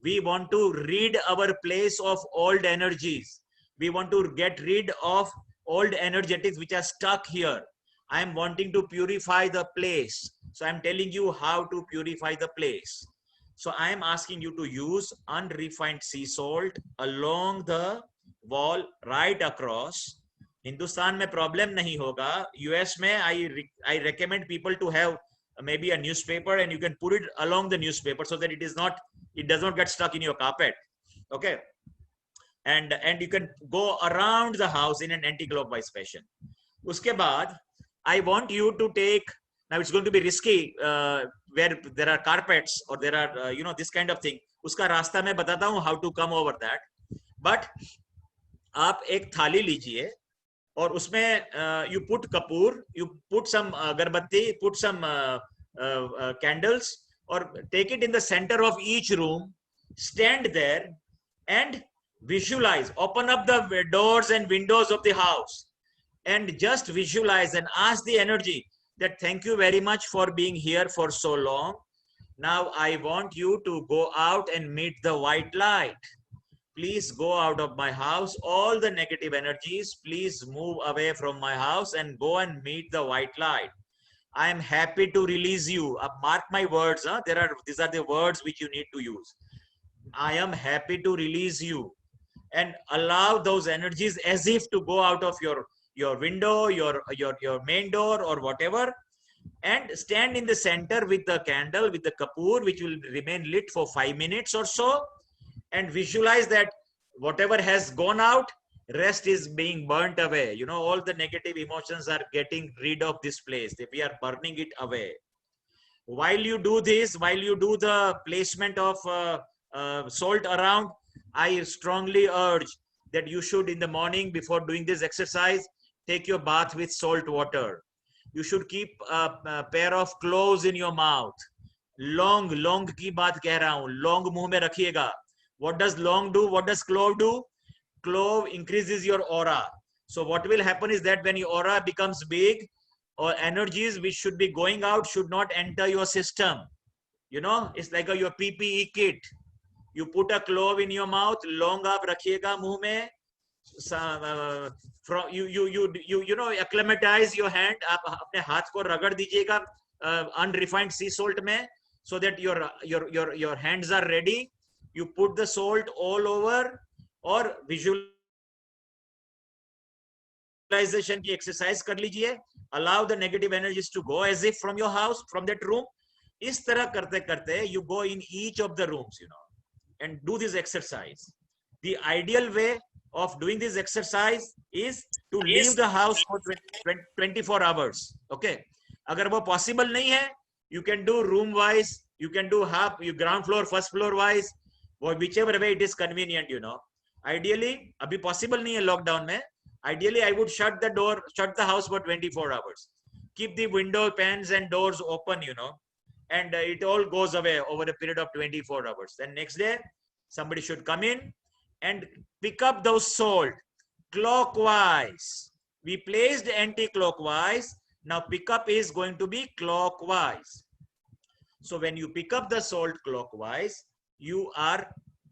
Speaker 2: We want to rid our place of old energies. We want to get rid of old energetics which are stuck here. I am wanting to purify the place. So I am telling you how to purify the place. So I am asking you to use unrefined sea salt along the wall right across. Hindustan में problem नहीं होगा. US में I recommend people to have maybe a newspaper, and you can put it along the newspaper so that it does not get stuck in your carpet. Okay. And you can go around the house in an anti-clockwise fashion. Uske baad, I want you to take, now it's going to be risky where there are carpets or there are, this kind of thing. Uska rasta मैं बताता हूँ how to come over that. But आप एक थाली लीजिए और उसमें you put kapoor, you put some agarbatti, put some candles, or take it in the center of each room, stand there and visualize, open up the doors and windows of the house and just visualize and ask the energy that thank you very much for being here for so long. Now I want you to go out and meet the white light. Please go out of my house. All the negative energies, please move away from my house and go and meet the white light. I am happy to release you. Mark my words. These are the words which you need to use. I am happy to release you. And allow those energies as if to go out of your window, your main door or whatever, and stand in the center with the candle, with the kapoor, which will remain lit for 5 minutes or so, and visualize that whatever has gone out, rest is being burnt away. You know, all the negative emotions are getting rid of this place. We are burning it away. While you do this, while you do the placement of salt around, I strongly urge that you should, in the morning before doing this exercise, take your bath with salt water. You should keep a pair of cloves in your mouth. Long की बात कह रहा हूँ, long मुंह में रखिएगा. What does long do? What does clove do? Clove increases your aura. So what will happen is that when your aura becomes big, or energies which should be going out should not enter your system. You know, it's like your PPE kit. You put a clove in your mouth, long आप रखिएगा मुंह में. From you know, acclimatize your hand. आप अपने हाथ को रगड़ दीजिएगा unrefined sea salt में, so that your hands are ready. You put the salt all over, or visualization की exercise कर लीजिए. Allow the negative energies to go as if from your house, from that room. इस तरह करते करते you go in each of the rooms, you know, and do this exercise. The ideal way of doing this exercise is to leave the house for 24 hours. Okay. अगर वो possible नहीं है, you can do room wise, you can do half, you ground floor, first floor wise, or whichever way it is convenient, you know. Ideally, अभी possible नहीं है lockdown में. Ideally, I would shut the door, shut the house for 24 hours. Keep the window panes and doors open, you know, and it all goes away over a period of 24 hours. Then next day, somebody should come in and pick up those salt clockwise. We placed anti-clockwise. Now pickup is going to be clockwise. So when you pick up the salt clockwise, you are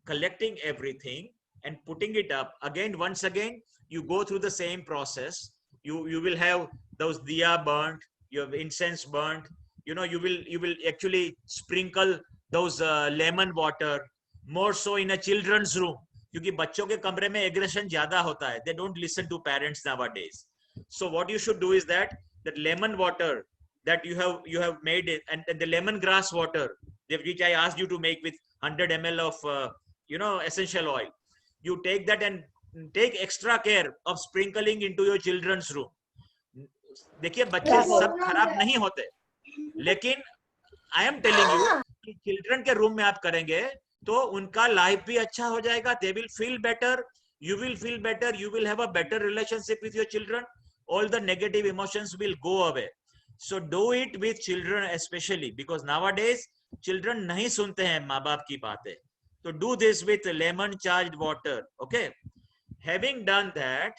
Speaker 2: collecting everything and putting it up. Again, once again, you go through the same process. You will have those diya burnt, you have incense burnt. You know, you will actually sprinkle those lemon water, more so in a children's room. क्योंकि बच्चों के कमरे में aggression ज़्यादा होता है. They don't listen to parents nowadays. So what you should do is that lemon water that you have made it, and the lemongrass water, which I asked you to make with 100 ml of you know, essential oil. You take that and take extra care of sprinkling into your children's room. देखिए बच्चे सब खराब नहीं होते, लेकिन I am telling you कि children के room में आप करेंगे तो उनका life भी अच्छा हो जाएगा. They will feel better. You will feel better. You will have a better relationship with your children. All the negative emotions will go away. So do it with children especially, because nowadays children नहीं सुनते हैं माँ बाप की बातें. So do this with lemon charged water. Okay. Having done that,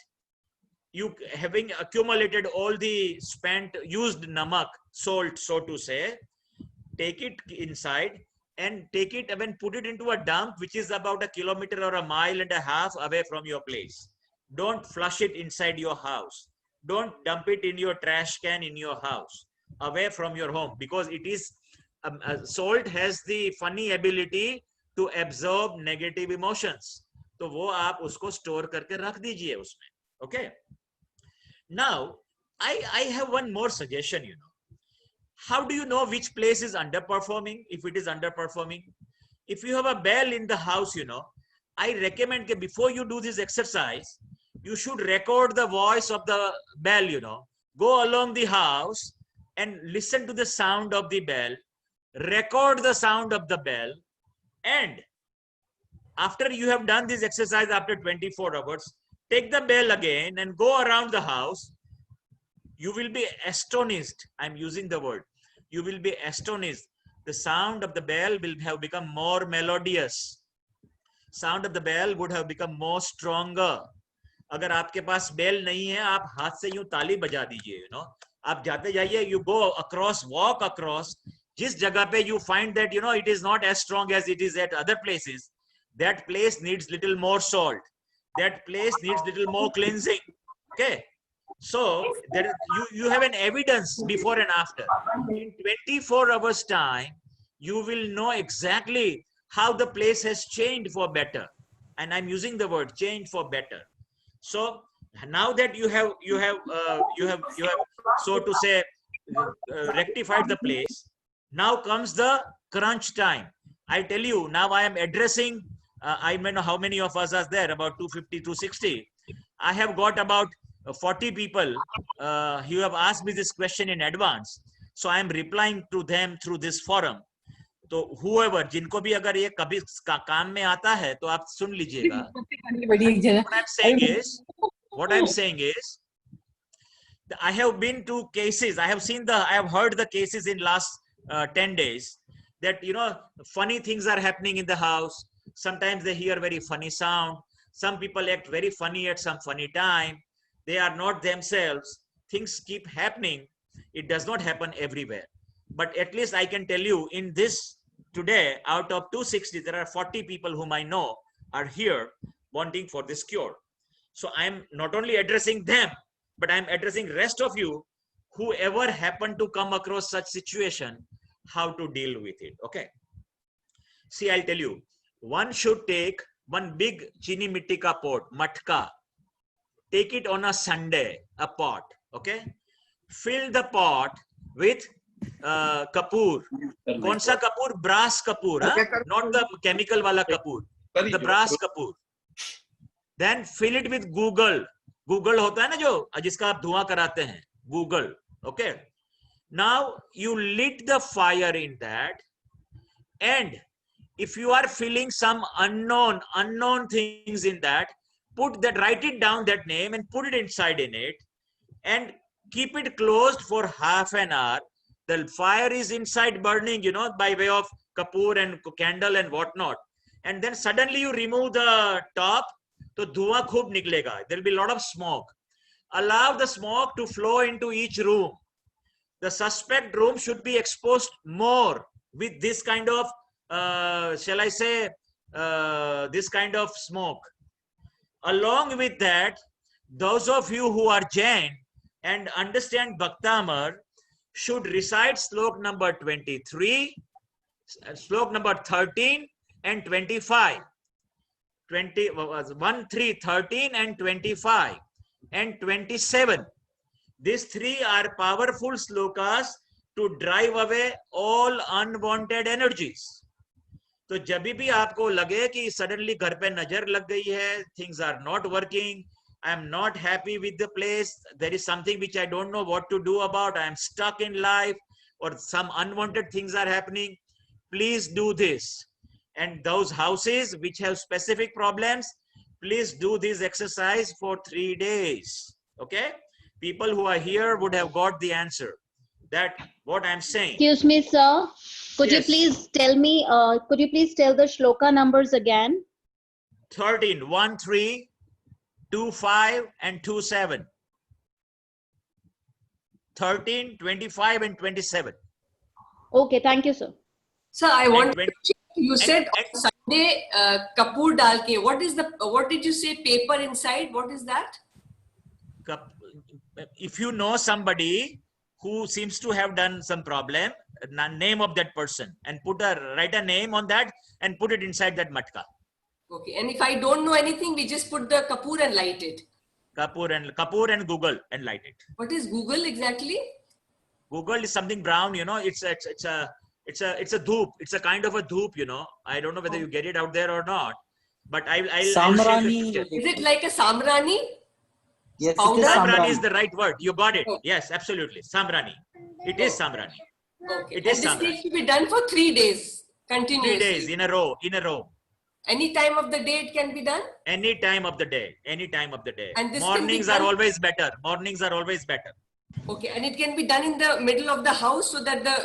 Speaker 2: you having accumulated all the spent used namak, salt, so to say, take it inside and take it and put it into a dump which is about 1 kilometer or 1.5 miles away from your place. Don't flush it inside your house. Don't dump it in your trash can in your house, away from your home, because it is salt has the funny ability to absorb negative emotions. तो वो आप उसको store करके रख दीजिए उसमें. Okay. Now I have one more suggestion. You know, how do you know which place is underperforming? If it is underperforming, if you have a bell in the house, you know, I recommend that before you do this exercise, you should record the voice of the bell. You know, go along the house and listen to the sound of the bell, record the sound of the bell, and after you have done this exercise after 24 hours, take the bell again and go around the house. You will be astonished. I'm using the word. You will be astonished. The sound of the bell will have become more melodious. Sound of the bell would have become more stronger. अगर आपके पास bell नहीं है, आप हाथ से यूं ताली बजा दीजिए. You know, आप जाते जाइए. You go across, walk across. जिस जगह पे you find that, you know, it is not as strong as it is at other places, that place needs little more salt. That place needs little more cleansing. Okay. So there is, you have an evidence before and after. In 24 hours time, you will know exactly how the place has changed for better. And I'm using the word change for better. So now that you have so to say rectified the place, now comes the crunch time. I tell you, now I am addressing, I don't know how many of us are there, about 250, 260. I have got about 40 people who have asked me this question in advance. So I am replying to them through this forum. तो whoever, जिनको भी अगर ये कभी काम में आता है तो आप सुन लीजिएगा. What I'm saying is I have been to cases. I have heard the cases in last 10 days that, you know, funny things are happening in the house. Sometimes they hear very funny sound. Some people act very funny at some funny time. They are not themselves. Things keep happening. It does not happen everywhere. But at least I can tell you, in this today, out of 260, there are 40 people whom I know are here wanting for this cure. So I'm not only addressing them, but I'm addressing rest of you, whoever happen to come across such situation, how to deal with it. Okay. See, I'll tell you, one should take one big chini mitti ka pot, matka. Take it on a Sunday, a pot. Okay. Fill the pot with kapoor. Kaun sa kapoor? Brass kapoor, huh? Not the chemical wala kapoor, the brass kapoor. Then fill it with Google. Google होता है ना जो जिसका आप धुआं कराते हैं, Google. Okay. Now you lit the fire in that, and if you are feeling some unknown things in that, put that, write it down, that name, and put it inside in it, and keep it closed for half an hour. The fire is inside burning, you know, by way of kapoor and candle and whatnot. And then suddenly you remove the top, so धुआं खूब निकलेगा. There will be a lot of smoke. Allow the smoke to flow into each room. The suspect room should be exposed more with this kind of, shall I say, this kind of smoke. Along with that, those of you who are Jain and understand Bhaktamar should recite slok number 23, slok number 13 and 25. 1, 3, 13 and 25 and 27. These three are powerful slokas to drive away all unwanted energies. तो जब भी आपको लगे कि suddenly घर पे नजर लग गई है, things are not working, I am not happy with the place, there is something which I don't know what to do about, I am stuck in life, or some unwanted things are happening, please do this. And those houses which have specific problems, please do this exercise for 3 days. Okay? People who are here would have got the answer. That what I'm saying.
Speaker 11: Excuse me, sir. Could
Speaker 2: Yes.
Speaker 11: you please tell me, could you please tell the shloka numbers again?
Speaker 2: 13, 1, 3, 2, 5, and 2, 7. 13, 25, and 27.
Speaker 11: Okay, thank you, sir.
Speaker 12: Sir, I want
Speaker 2: when-
Speaker 12: to check. You said on Sunday, kapoor dal ke. What did you say? Paper inside? What is that?
Speaker 2: If you know somebody who seems to have done some problem, name of that person, and write a name on that and put it inside that matka.
Speaker 12: Okay. And if I don't know anything, we just put the kapoor and light it.
Speaker 2: Kapoor and Google and light it.
Speaker 12: What is Google exactly?
Speaker 2: Google is something brown, you know. It's a dhoop. It's a kind of a dhoop, you know. I don't know whether you get it out there or not, but I'll
Speaker 10: Samrani.
Speaker 12: Is it like a samrani?
Speaker 10: Yes,
Speaker 12: Powder?
Speaker 10: it is
Speaker 2: Samrani
Speaker 10: Samrani.
Speaker 2: is the right word. You got it. Yes, absolutely. Samrani. It is Samrani.
Speaker 12: Okay.
Speaker 2: It
Speaker 12: And
Speaker 2: is
Speaker 12: this
Speaker 2: Samrani.
Speaker 12: needs to be done for 3 days
Speaker 2: 3
Speaker 12: continuously.
Speaker 2: days in a row.
Speaker 12: Any time of the day it can be done?
Speaker 2: Any time of the day. Any time of the day.
Speaker 12: And this can be
Speaker 2: Mornings are
Speaker 12: done-
Speaker 2: always better. Mornings are always better.
Speaker 12: Okay. And it can be done in the middle of the house so that the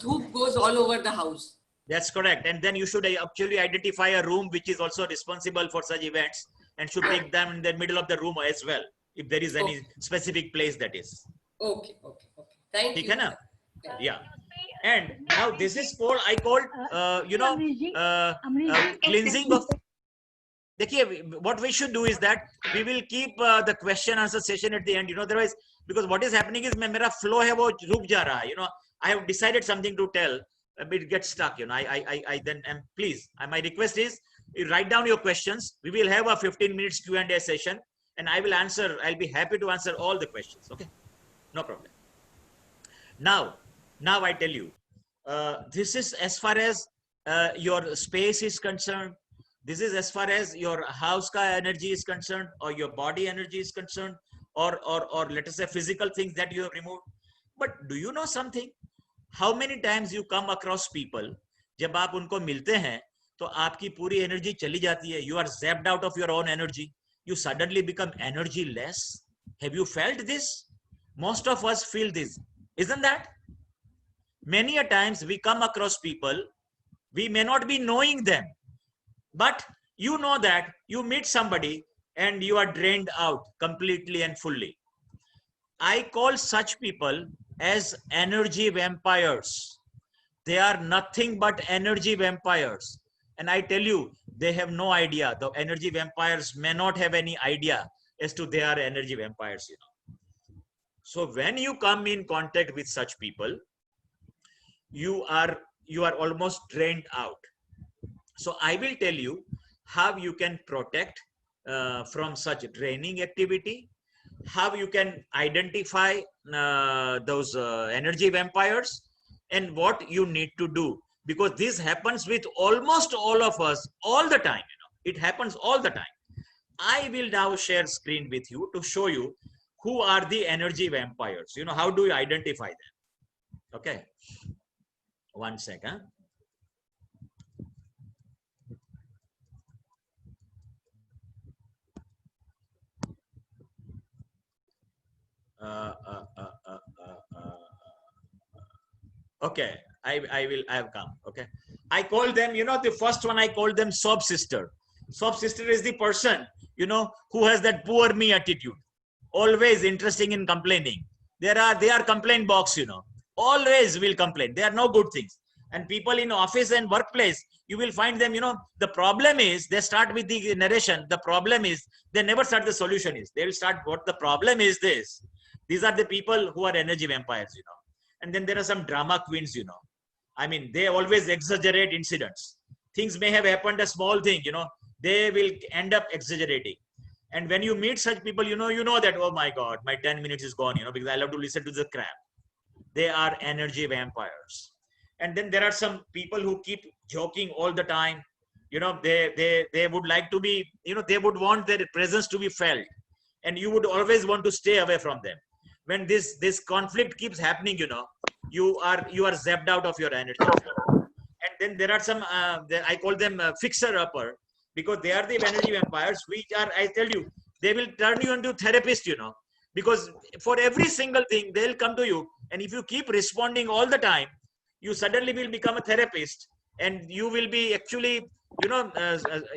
Speaker 12: dhoop goes all over the house.
Speaker 2: That's correct. And then you should actually identify a room which is also responsible for such events and should take them in the middle of the room as well, if there is any specific place that is.
Speaker 12: Okay. Thank
Speaker 2: ठीक
Speaker 12: you.
Speaker 2: है ना? Yeah. And now this is called, I called, cleansing of. देखिए, what we should do is that we will keep the question answer session at the end, you know, otherwise, because what is happening is मेरा flow है वो रुक जा रहा है, you know, I have decided something to tell, but it gets stuck, you know, I then, and please, my request is, you write down your questions, we will have a 15 minutes Q&A session, and I will answer, I'll be happy to answer all the questions, okay? No problem. Now I tell you, this is as far as your space is concerned. This is as far as your house ka energy is concerned, or your body energy is concerned, or let us say physical things that you have removed. But do you know something? How many times you come across people, जब आप उनको मिलते हैं, तो आपकी पूरी energy चली जाती है. You are zapped out of your own energy. You suddenly become energy less. Have you felt this? Most of us feel this, isn't that? Many a times we come across people, we may not be knowing them, but you know that you meet somebody and you are drained out completely and fully. I call such people as energy vampires. They are nothing but energy vampires. And I tell you, they have no idea. The energy vampires may not have any idea as to they are energy vampires, you know. So when you come in contact with such people, you are almost drained out. So I will tell you how you can protect from such draining activity, how you can identify those energy vampires, and what you need to do, because this happens with almost all of us all the time. You know, it happens all the time. I will now share screen with you to show you who are the energy vampires. You know, how do you identify them? Okay, one second. Okay, I have come. Okay, I call them, you know, the first one I call them sob sister. Sob sister is the person, you know, who has that poor me attitude, always interested in complaining. They are complaint box, you know, always will complain. They are no good things. And people in office and workplace, you will find them, you know, the problem is they start with the narration. The problem is they never start the solution is. They will start what the problem is this. These are the people who are energy vampires, you know. And then there are some drama queens, you know. I mean, they always exaggerate incidents. Things may have happened, a small thing, you know, they will end up exaggerating. And when you meet such people, you know that, oh my God, my 10 minutes is gone, you know, because I love to listen to the crap. They are energy vampires. And then there are some people who keep joking all the time. You know, they would like to be, you know, they would want their presence to be felt. And you would always want to stay away from them. When this conflict keeps happening, you know, you are zapped out of your energy. And then there are some, I call them fixer-upper, because they are the energy vampires, which are, I tell you, they will turn you into therapist, you know, because for every single thing, they'll come to you. And if you keep responding all the time, you suddenly will become a therapist, and you will be actually, you know,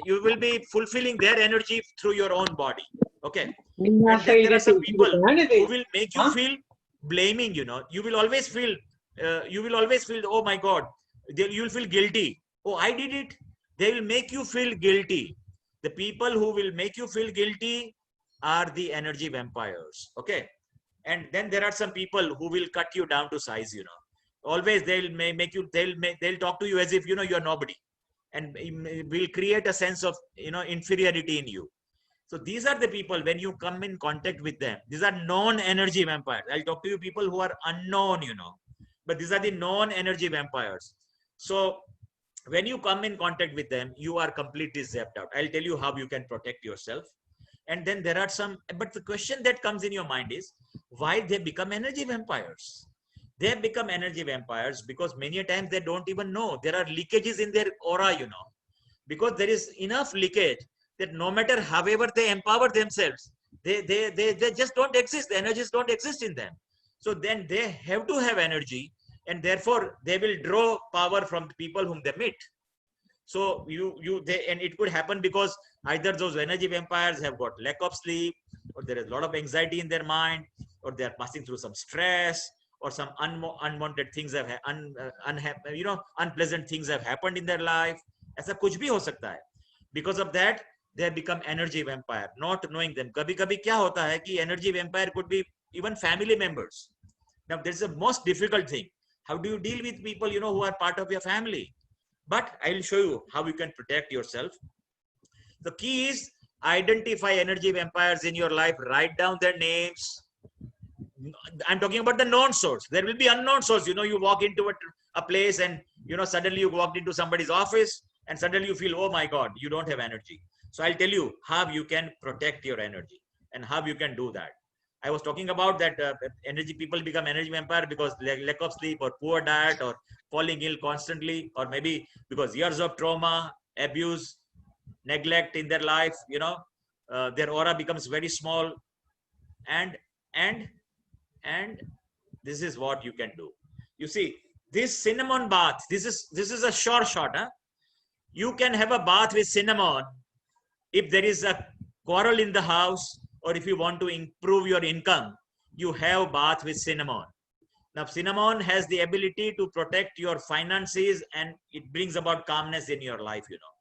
Speaker 2: you will be fulfilling their energy through your own body. Okay. And then there are some people who will make you feel blaming, you know. You will always feel, oh my God, you will feel guilty. Oh, I did it. They will make you feel guilty. The people who will make you feel guilty are the energy vampires. Okay. And then there are some people who will cut you down to size, you know. Always they'll talk to you as if, you know, you're nobody, and will create a sense of, you know, inferiority in you. So these are the people, when you come in contact with them, these are non-energy vampires. I'll talk to you people who are unknown, you know, but these are the non-energy vampires. So when you come in contact with them, you are completely zapped out. I'll tell you how you can protect yourself. And then there are some, but the question that comes in your mind is, why they become energy vampires? They have become energy vampires because many times they don't even know. There are leakages in their aura, you know, because there is enough leakage that no matter however they empower themselves, they just don't exist. The energies don't exist in them. So then they have to have energy, and therefore they will draw power from the people whom they meet. So and it could happen because either those energy vampires have got lack of sleep, or there is a lot of anxiety in their mind, or they are passing through some stress, or some unwanted things have you know, unpleasant things have happened in their life. ऐसा कुछ भी हो सकता है. Because of that, they have become energy vampire, not knowing them. कभी-कभी क्या होता है कि energy vampire could be even family members. Now, there's the most difficult thing. How do you deal with people, you know, who are part of your family? But I'll show you how you can protect yourself. The key is identify energy vampires in your life. Write down their names. I'm talking about the known source. There will be unknown source. You know, you walk into a place and, you know, suddenly you walked into somebody's office and suddenly you feel, oh my God, you don't have energy. So I'll tell you how you can protect your energy and how you can do that. I was talking about that energy people become energy vampire because lack of sleep or poor diet or falling ill constantly, or maybe because years of trauma, abuse, neglect in their life, you know, their aura becomes very small, and and this is what you can do. You see, this cinnamon bath, this is a sure shot. Huh? You can have a bath with cinnamon if there is a quarrel in the house, or if you want to improve your income, you have bath with cinnamon. Now, cinnamon has the ability to protect your finances, and it brings about calmness in your life, you know.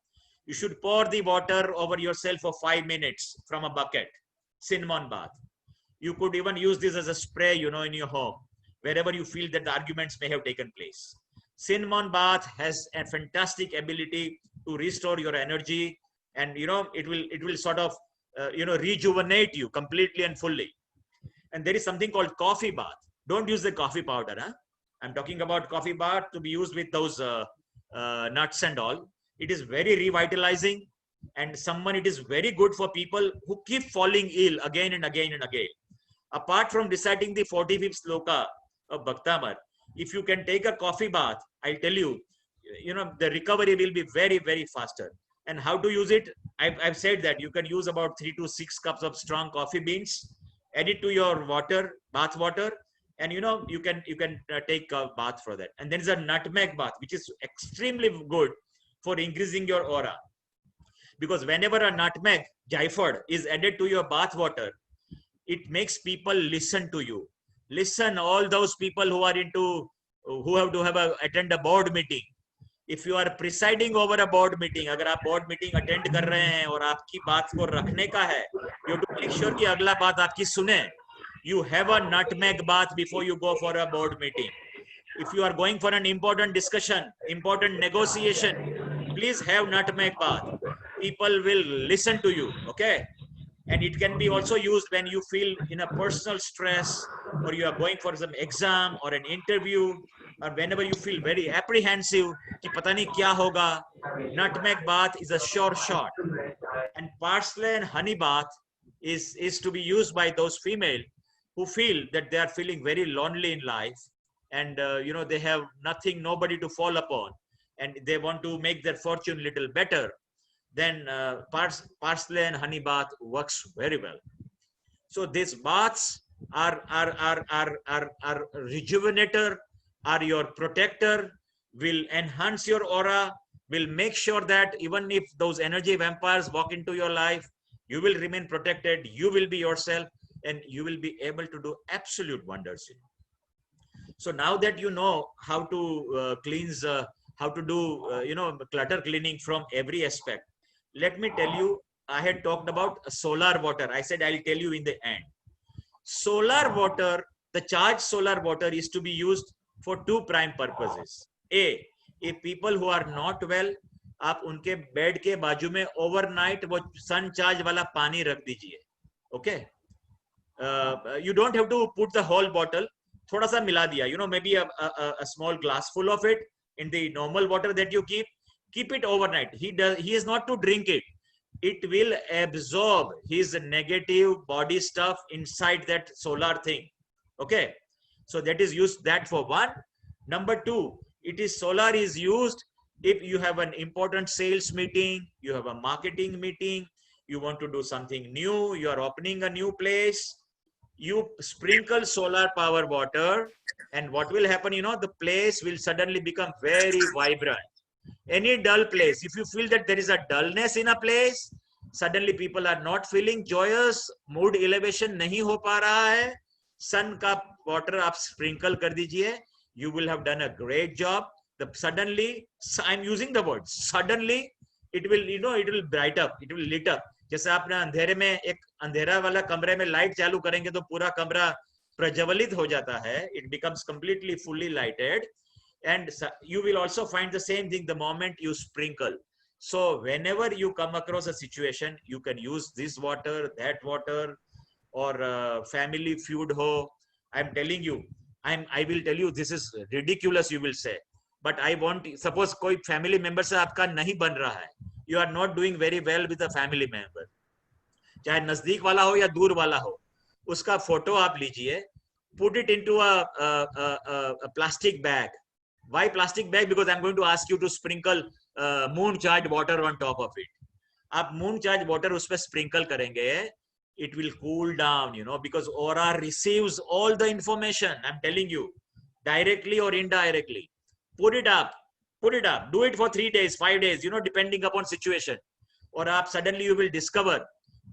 Speaker 2: You should pour the water over yourself for 5 minutes from a bucket, cinnamon bath. You could even use this as a spray, you know, in your home, wherever you feel that the arguments may have taken place. Cinnamon bath has a fantastic ability to restore your energy, and, you know, it will sort of, you know, rejuvenate you completely and fully. And there is something called coffee bath. Don't use the coffee powder. Huh? I'm talking about coffee bath to be used with those nuts and all. It is very revitalizing, and it is very good for people who keep falling ill again and again and again. Apart from reciting the 45th sloka of Bhaktamar, if you can take a coffee bath, I'll tell you, you know, the recovery will be very, very faster. And how to use it? I've said that you can use about 3 to 6 cups of strong coffee beans, add it to your water, bath water, and, you know, you can take a bath for that. And there is a nutmeg bath, which is extremely good for increasing your aura, because whenever a nutmeg, jaifad, is added to your bath water, it makes people listen to you. Listen, all those people who have to attend a board meeting. If you are presiding over a board meeting, अगर आप board meeting attend कर रहे हैं और आपकी बात को रखने का है, you have to make sure कि अगला बात आपकी सुने. You have a nutmeg bath before you go for a board meeting. If you are going for an important discussion, important negotiation, please have nutmeg bath. People will listen to you, okay? And it can be also used when you feel in a personal stress, or you are going for some exam or an interview, or whenever you feel very apprehensive कि पता नहीं क्या होगा, nutmeg bath is a sure shot. And parsley and honey bath is to be used by those female who feel that they are feeling very lonely in life, and you know, they have nobody to fall upon, and they want to make their fortune little better. Then parsley and honey bath works very well. So these baths are rejuvenator, are your protector, will enhance your aura, will make sure that even if those energy vampires walk into your life, you will remain protected, you will be yourself, and you will be able to do absolute wonders. So now that you know how to cleanse, how to do, you know, clutter cleaning from every aspect, let me tell you, I had talked about solar water. I said I'll tell you in the end. Solar water, the charged solar water is to be used for 2 prime purposes. A, if people who are not well, आप उनके bed के बाजू में overnight वो sun charge वाला पानी रख दीजिए. Okay? You don't have to put the whole bottle. थोड़ा सा मिला दिया, you know, maybe a small glass full of it in the normal water that you keep it overnight. He is not to drink it. It will absorb his negative body stuff inside that solar thing. Okay, so that is used that for 1. Number 2, solar is used if you have an important sales meeting, you have a marketing meeting, you want to do something new, you are opening a new place, you sprinkle solar power water, and what will happen, you know, the place will suddenly become very vibrant. Any dull place, if you feel that there is a dullness in a place, suddenly people are not feeling joyous, mood elevation नहीं हो पा रहा है, sun का water आप sprinkle कर दीजिए, you will have done a great job. Suddenly, I'm using the word suddenly, it will, you know, it will bright up, it will lit up. जैसे आपने अंधेरे में एक अंधेरा वाला कमरे में लाइट चालू करेंगे तो पूरा कमरा प्रज्वलित हो जाता है, it becomes completely fully lighted. And you will also find the same thing the moment you sprinkle. So whenever you come across a situation, you can use this water, that water, or family feud ho. I'm telling you, I will tell you, this is ridiculous, you will say, but I want, suppose कोई family member से आपका नहीं बन रहा है, you are not doing very well with a family member, चाहे नजदीक वाला हो या दूर वाला हो, उसका फोटो आप लीजिए, put it into a plastic bag. Why plastic bag? Because I'm going to ask you to sprinkle moon charged water on top of it. आप moon charged water उस पे sprinkle करेंगे, it will cool down, you know, because aura receives all the information. I'm telling you, directly or indirectly. Put it up. Do it for 3 days, 5 days, you know, depending upon situation. Or आप suddenly you will discover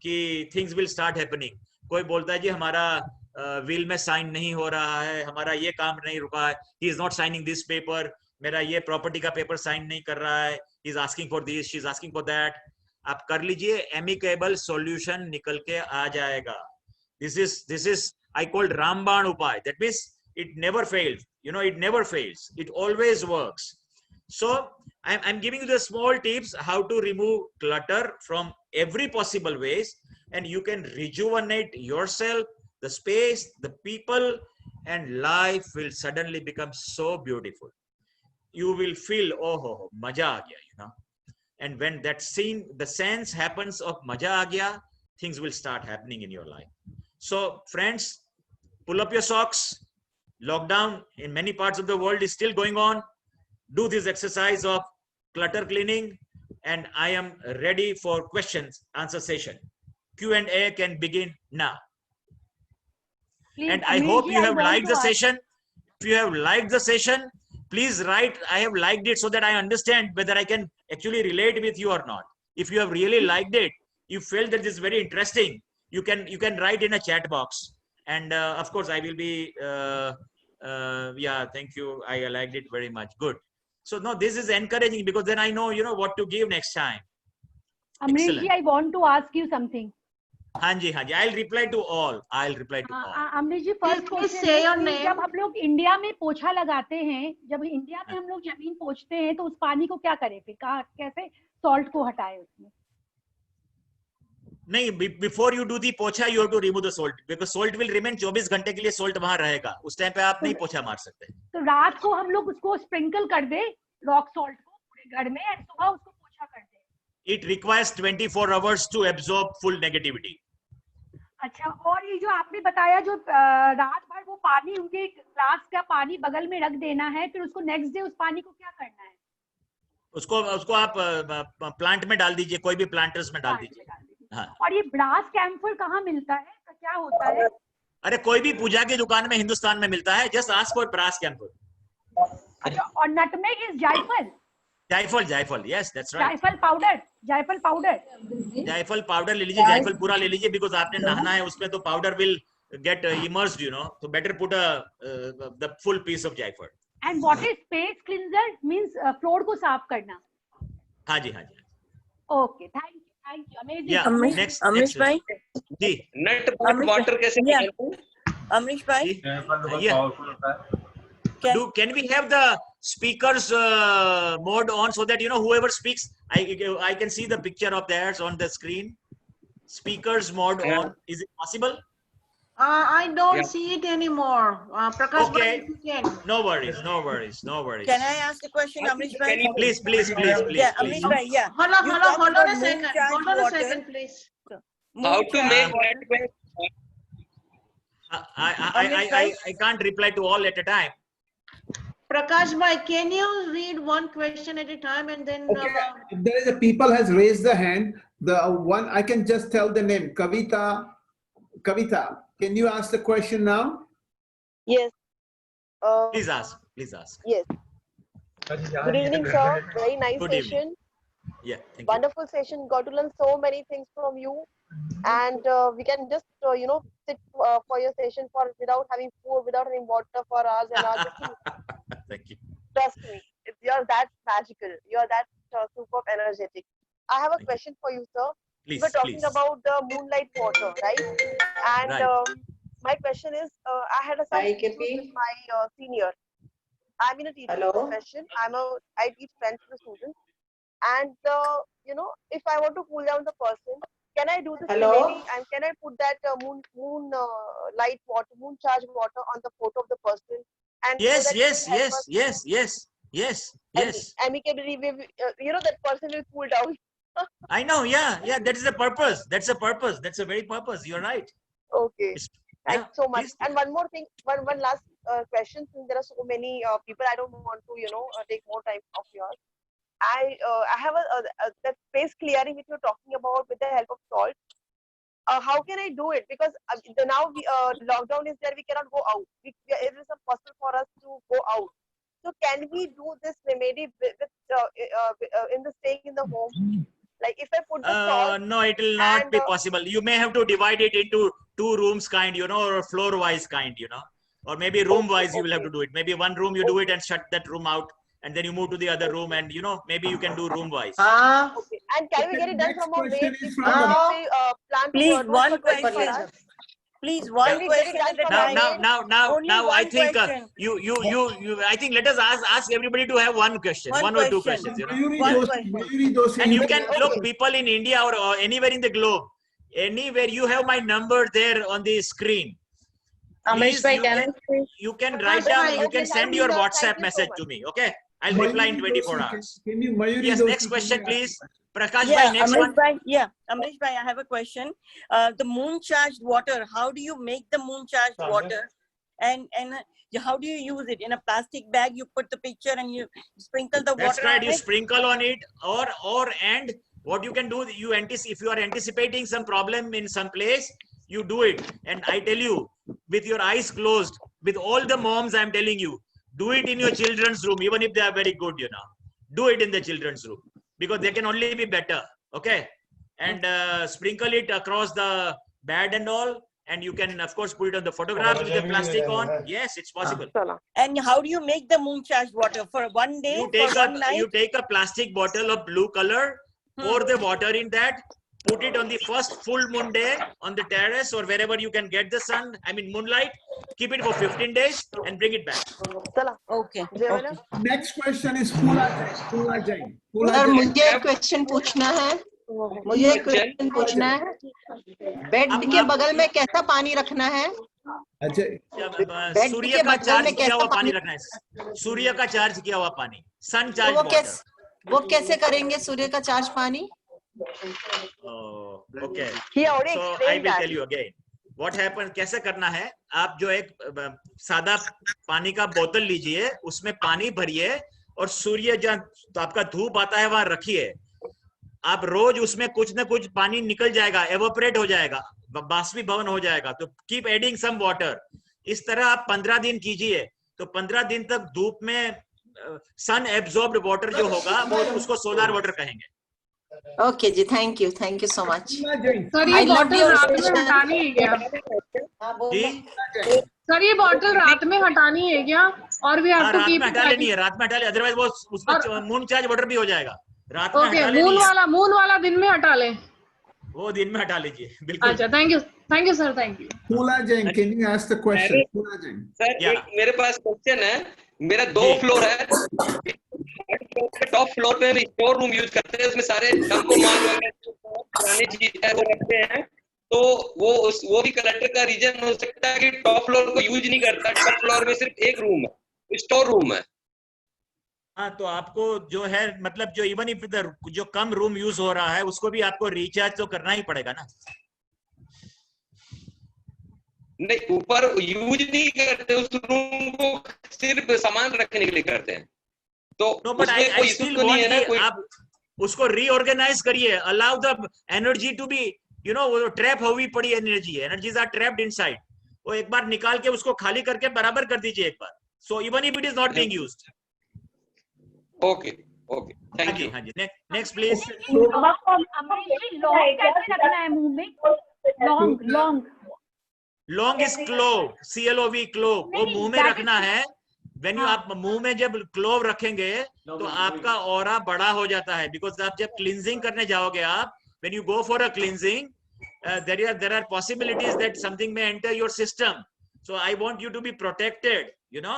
Speaker 2: कि things will start happening. कोई बोलता है जी हमारा will में sign नहीं हो रहा है, हमारा ये काम नहीं रुका है, he is not signing this paper, मेरा ये property का paper sign नहीं कर रहा है, he is asking for this, she is asking for that. आप कर लीजिए, amicable solution निकल के आ जाएगा. This is I called Rambaan Upay. That means it never fails. You know, it never fails. It always works. So I'm giving you the small tips how to remove clutter from every possible ways, and you can rejuvenate yourself, the space, the people, and life will suddenly become so beautiful. You will feel, oh, maja aa gaya, you know. And when that scene, the sense happens of maja aa gaya, things will start happening in your life. So friends, pull up your socks. Lockdown in many parts of the world is still going on. Do this exercise of clutter cleaning, and I am ready for questions answer session. Q&A can begin now.
Speaker 13: Please,
Speaker 2: and I hope you have liked the session. If you have liked the session, please write I have liked it so that I understand whether I can actually relate with you or not. If you have really liked it, you felt that this is very interesting, you can write in a chat box. And of course I will be yeah, thank you, I liked it very much. Good. So no, this is encouraging because then I know, you know, what to give next time.
Speaker 13: Amrish ji, I want to ask you something.
Speaker 2: Hanji, I'll reply to all.
Speaker 13: Amrish ji, first question
Speaker 8: say your name.
Speaker 13: जब हम लोग India में पोछा लगाते हैं, जब India में हम लोग जमीन पोछते हैं, तो उस पानी को क्या करें फिर? कैसे सॉल्ट को हटाएं उसमें?
Speaker 2: नहीं, before you do the पोछा, you have to remove the salt because salt will remain 24 घंटे के लिए salt वहां रहेगा. उस टाइम पे आप नहीं पोछा मार सकते.
Speaker 13: तो रात को हम लोग उसको स्प्रिंकल कर दे रॉक सॉल्ट को पूरे घर में, और सुबह उसको पोछा कर दे.
Speaker 2: It requires 24 hours to absorb full negativity.
Speaker 13: अच्छा, और ये जो आपने बताया, जो रात भर वो पानी उनके ग्लास का पानी बगल में रख देना है, फिर उसको नेक्स्ट डे उस पानी को क्या करना है?
Speaker 2: उसको आप प्लांट में डाल दीजिए, कोई भी प्लांटर्स में डाल दीजिए. हाँ.
Speaker 13: और ये ब्रास कैम्फर कहाँ मिलता है? क्या होता है?
Speaker 2: अरे कोई भी पूजा की दुकान में हिंदुस्तान में मिलता है. Just ask for brass camphor.
Speaker 13: अच्छा, और नटमेग इज जायफल.
Speaker 2: जायफल, yes, that's right.
Speaker 13: जायफल
Speaker 2: पाउडर ले लीजिए, जायफल पूरा ले लीजिए, बिकॉज आपने नहाना है उसमें, तो powder will get immersed, you know. तो better put the full piece of jaiphal.
Speaker 13: And what is space cleanser? Means floor को साफ करना.
Speaker 2: हाँ जी.
Speaker 13: Okay, thank you, amazing.
Speaker 2: Amrish bhai ji,
Speaker 14: nut water कैसे निकालते हैं?
Speaker 10: अमरीश भाई,
Speaker 2: can we have the speakers mode on so that, you know, whoever speaks, I can see the picture of theirs on the screen. Speakers mode on, is it possible?
Speaker 8: I don't see it anymore. Prakash,
Speaker 2: okay, no worries.
Speaker 10: Can I ask a question, Amrish bhai?
Speaker 2: Please.
Speaker 10: Yeah, Amrish bhai, yeah.
Speaker 8: Hold on a second, please.
Speaker 14: How to make that?
Speaker 2: I can't reply to all at a time.
Speaker 8: Prakash bhai, can you read one question at a time and then?
Speaker 9: Okay. If there is a people has raised the hand, the one I can just tell the name. Kavita, can you ask the question now?
Speaker 6: Yes.
Speaker 2: Please ask.
Speaker 6: Yes. Good evening, sir. Very nice
Speaker 2: Good
Speaker 6: session.
Speaker 2: Evening. Yeah, thank you.
Speaker 6: Wonderful session. Got to learn so many things from you, and we can just you know, sit for your session without having food, without having water for hours and hours.
Speaker 2: Thank you.
Speaker 6: Trust me, you're that magical. You're that super energetic. I have a question for you, sir.
Speaker 2: Please,
Speaker 6: We're talking about the moonlight water, right? And my question is, I had a session with my senior. I'm in a teaching profession. I teach French to the students. And you know, if I want to cool down the person, can I do this? Maybe, and can I put that moon light water, moon charge water on the photo of the person? And
Speaker 2: yes.
Speaker 6: Amicably, you know, that person will cool down.
Speaker 2: I know, yeah. That is the purpose. That's a purpose. That's a very purpose. You're right.
Speaker 6: Okay. Thanks so much. And one more thing, one last question. Since there are so many people, I don't want to, you know, take more time of yours. I have that space clearing which you're talking about with the help of salt. how can I do it? Because now lockdown is there, we cannot go out. It is impossible for us to go out. So can we do this remedy in the staying in the home? Like if I put the salt.
Speaker 2: No, it will not be possible. You may have to divide it into 2 rooms kind, you know, or floor wise kind, you know, or maybe room wise you will have to do it. Maybe one room you do it and shut that room out, and then you move to the other room, and you know, maybe you can do room wise.
Speaker 6: Okay. And can we get it done from our way?
Speaker 10: Please, one question. Please, one question at a time.
Speaker 2: Now, I think I think let us ask everybody to have one question, one or two questions, you know. And you can look, people in India or anywhere in the globe, anywhere, you have my number there on the screen. Please, you can write down, you can send your WhatsApp message to me, okay? I'll reply in 24 hours. Yes, next question, please. Prakash bhai, next one.
Speaker 10: Amrish bhai, I have a question. The moon charged water, how do you make the moon charged water? And how do you use it? In a plastic bag, you put the picture and you sprinkle the water.
Speaker 2: That's right, you sprinkle on it, and what you can do, if you are anticipating some problem in some place, you do it. And I tell you, with your eyes closed, with all the moms, I'm telling you, do it in your children's room, even if they are very good, you know. Do it in the children's room, because they can only be better, okay? And sprinkle it across the bed and all, and you can, of course, put it on the photograph with the plastic on. Yes, it's possible.
Speaker 10: And how do you make the moon charged water? For one day,
Speaker 2: you take a plastic bottle of blue color, pour the water in that, put it on the first full moon day on the terrace or wherever you can get the sun, I mean moonlight, keep it for 15 days and bring it back.
Speaker 10: Okay.
Speaker 9: Next question is Poola Jain.
Speaker 15: Sir मुझे एक question पूछना है, bed के बगल में कैसा पानी रखना है?
Speaker 2: सूर्य का चार्ज किया हुआ पानी रखना है, सूर्य का चार्ज किया हुआ पानी, सन चार्ज वाटर।
Speaker 15: वो कैसे करेंगे सूर्य का चार्ज पानी?
Speaker 2: Okay. So I will tell you again. What happened? कैसे करना है? आप जो एक सादा पानी का बोतल लीजिए, उसमें पानी भरिए और सूर्य जहाँ तो आपका धूप आता है वहां रखिए। आप रोज उसमें कुछ ना कुछ पानी निकल जाएगा, एवोपरेट हो जाएगा, बाष्पीभवन हो जाएगा। तो कीप एडिंग सम वाटर। इस तरह आप 15 दिन कीजिए, तो 15 दिन तक धूप में सन एब्जॉर्ब्ड वाटर जो होगा वो उसको सोलर वाटर कहेंगे।
Speaker 15: ओके जी, thank you so much.
Speaker 16: Sir ये बॉटल रात में हटानी है क्या? सर ये बॉटल रात में हटानी है क्या? और भी
Speaker 2: रात में हटा लेनी है, रात में हटा ले, अदरवाइज वो उसमें मून चार्ज वाटर भी हो जाएगा। रात में हटा लेनी है।
Speaker 16: मून वाला दिन में हटा ले,
Speaker 2: वो दिन में हटा लीजिए, बिल्कुल।
Speaker 16: अच्छा, thank you sir, thank you.
Speaker 9: Poola Jain, can you ask the question? Poola Jain.
Speaker 14: Sir मेरे पास क्वेश्चन है, मेरा 2 फ्लोर है, टॉप फ्लोर पे भी स्टोर रूम यूज करते हैं, उसमें सारे डंपो माल वगैरह पुरानी चीज है वो रखते हैं, तो वो भी कलेक्टर का रीजन हो सकता है कि टॉप फ्लोर को यूज नहीं करता, टॉप फ्लोर में सिर्फ एक रूम है, स्टोर रूम है।
Speaker 2: हाँ, तो आपको जो है मतलब जो इवन इफ जो कम रूम यूज हो रहा है उसको भी आपको रिचार्ज तो करना ही पड़ेगा ना।
Speaker 14: नहीं, ऊपर यूज नहीं करते, उस रूम को सिर्फ सामान रखने के लिए करते हैं, तो उसमें कोई इशू नहीं है ना। कोई
Speaker 2: आप उसको रीऑर्गेनाइज करिए, allow the energy to be, you know, वो ट्रैप हुई पड़ी एनर्जीज आर ट्रैप्ड इनसाइड, वो एक बार निकाल के उसको खाली करके बराबर कर दीजिए एक बार, so even if it is not being used.
Speaker 14: Okay, thank you.
Speaker 2: हाँ जी, नेक्स्ट प्लीज।
Speaker 13: लॉन्ग कैसे रखना है मुंह में?
Speaker 2: Long is clove, CLOV clove, वो मुंह में रखना है। When you आप मुंह में जब क्लोव रखेंगे तो आपका ऑरा बड़ा हो जाता है, बिकॉज आप जब क्लींजिंग करने जाओगे आप, when you go for a cleansing, there are possibilities that something may enter your system, so I want you to be protected, you know।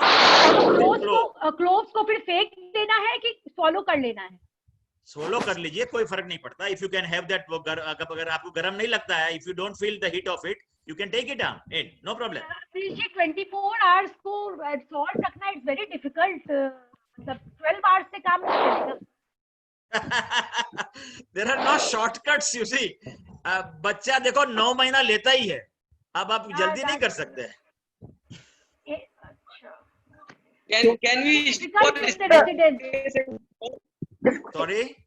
Speaker 13: Cloves को फिर फेंक देना है कि swallow कर लेना है?
Speaker 2: swallow कर लीजिए, कोई फर्क नहीं पड़ता। If you can have that, अगर आपको गर्म नहीं लगता है, if you don't feel the heat of it, you can take it down in, no problem।
Speaker 13: 24 hours को salt रखना is very difficult, 12 hours से काम नहीं चलेगा।
Speaker 2: There are no shortcuts, you see। बच्चा देखो 9 महीना लेता ही है, अब आप जल्दी नहीं कर सकते।
Speaker 14: Can we store
Speaker 6: Sorry?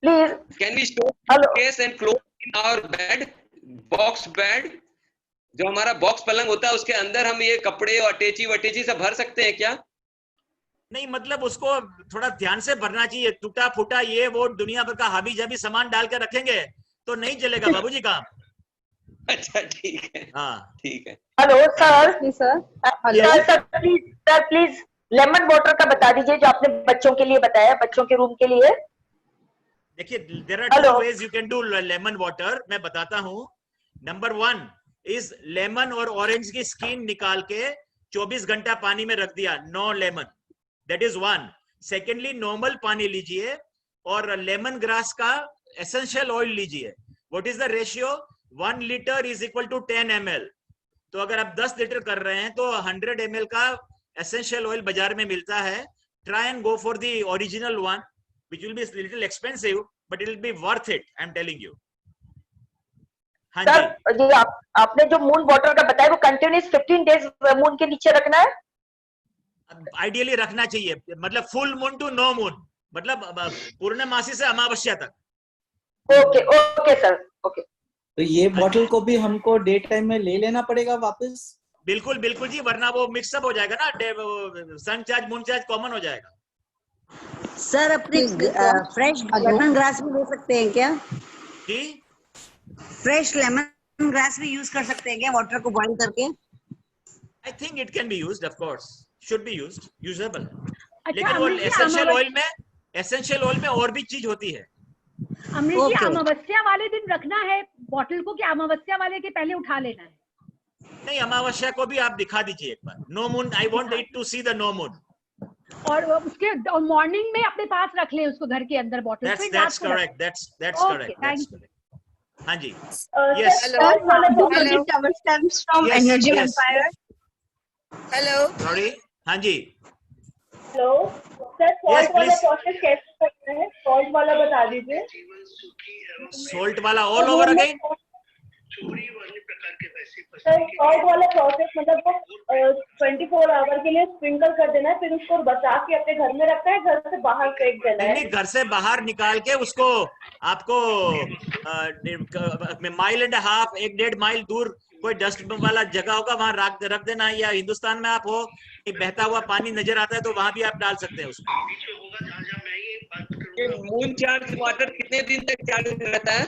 Speaker 6: Please.
Speaker 14: Can we store case and clothes in our bed? Box bed, जो हमारा बॉक्स पलंग होता है, उसके अंदर हम ये कपड़े और अटैची वटेची सब भर सकते हैं क्या?
Speaker 2: नहीं, मतलब उसको थोड़ा ध्यान से भरना चाहिए। टूटा फूटा ये वो दुनिया भर का हाबी जाबी सामान डाल के रखेंगे तो नहीं चलेगा बाबूजी काम।
Speaker 14: अच्छा ठीक है,
Speaker 2: हाँ
Speaker 14: ठीक है।
Speaker 4: Hello sir,
Speaker 2: Yes.
Speaker 4: Sir please lemon water का बता दीजिए जो आपने बच्चों के लिए बताया, बच्चों के रूम के लिए।
Speaker 2: देखिए, there are two ways you can do lemon water. मैं बताता हूँ। नंबर 1 इज लेमन और ऑरेंज की स्किन निकाल के 24 घंटा पानी में रख दिया, no lemon, that is 1। Secondly, normal पानी लीजिए और लेमन ग्रास का एसेंशियल ऑयल लीजिए। What is the ratio? 1 litre is equal to 10 ml। तो अगर आप 10 लीटर कर रहे हैं तो 100 ml का एसेंशियल ऑयल बाजार में मिलता है। Try and go for the original one, which will be a little expensive, but it will be worth it, I'm telling you. हाँ जी।
Speaker 4: सर जी, आपने जो मून वाटर का बताया वो कंटिन्यूस 15 डेज मून के नीचे रखना है?
Speaker 2: आइडियली रखना चाहिए, मतलब full moon to no moon, मतलब पूर्णमासी से अमावस्या तक।
Speaker 4: Okay okay sir, okay.
Speaker 17: तो ये बॉटल को भी हमको डे टाइम में ले लेना पड़ेगा वापस?
Speaker 2: बिल्कुल बिल्कुल जी, वरना वो मिक्सअप हो जाएगा ना, सन चार्ज मून चार्ज कॉमन हो जाएगा।
Speaker 18: सर अपने फ्रेश लेमन ग्रास भी ले सकते हैं क्या?
Speaker 2: जी,
Speaker 18: फ्रेश लेमन ग्रास भी यूज कर सकते हैं क्या वाटर को बॉइल करके?
Speaker 2: I think it can be used, of course should be used, usable.
Speaker 13: अच्छा,
Speaker 2: लेकिन वो
Speaker 13: अमृत जी,
Speaker 2: एसेंशियल ऑयल में और भी चीज होती है।
Speaker 13: अमृत जी, अमावस्या वाले दिन रखना है बॉटल को कि अमावस्या वाले के पहले उठा लेना है?
Speaker 2: नहीं, अमावस्या को भी आप दिखा दीजिए एक बार। No moon, I want it to see the no moon.
Speaker 13: और उसके मॉर्निंग में अपने पास रख ले उसको घर के अंदर bottle.
Speaker 2: That's correct. That's correct. That's correct. हाँ जी।
Speaker 19: Yes.
Speaker 2: Hello.
Speaker 19: From
Speaker 2: Yes,
Speaker 19: Energy
Speaker 2: yes.
Speaker 19: Empire. Hello.
Speaker 2: Sorry. हाँ जी।
Speaker 4: हेलो सर,
Speaker 2: Yes,
Speaker 4: सॉल्ट वाला
Speaker 2: please.
Speaker 4: प्रोसेस कैसे करना है? सॉल्ट वाला बता दीजिए।
Speaker 2: Salt वाला all over again?
Speaker 4: Sir salt वाला प्रोसेस मतलब वो 24 आवर के लिए स्प्रिंकल कर देना है, फिर उसको बचा के अपने घर में रखना है, घर से बाहर फेंक देना है?
Speaker 2: नहीं, घर से बाहर निकाल के उसको आपको माइल एंड हाफ, 1-1.5 माइल दूर कोई डस्ट वाला जगह होगा, वहां रख देना है। या हिंदुस्तान में आप हो, बहता हुआ पानी नजर आता है तो वहां भी आप डाल सकते हैं उसको।
Speaker 14: मून चार्ज वाटर कितने दिन तक चार्ज रहता है?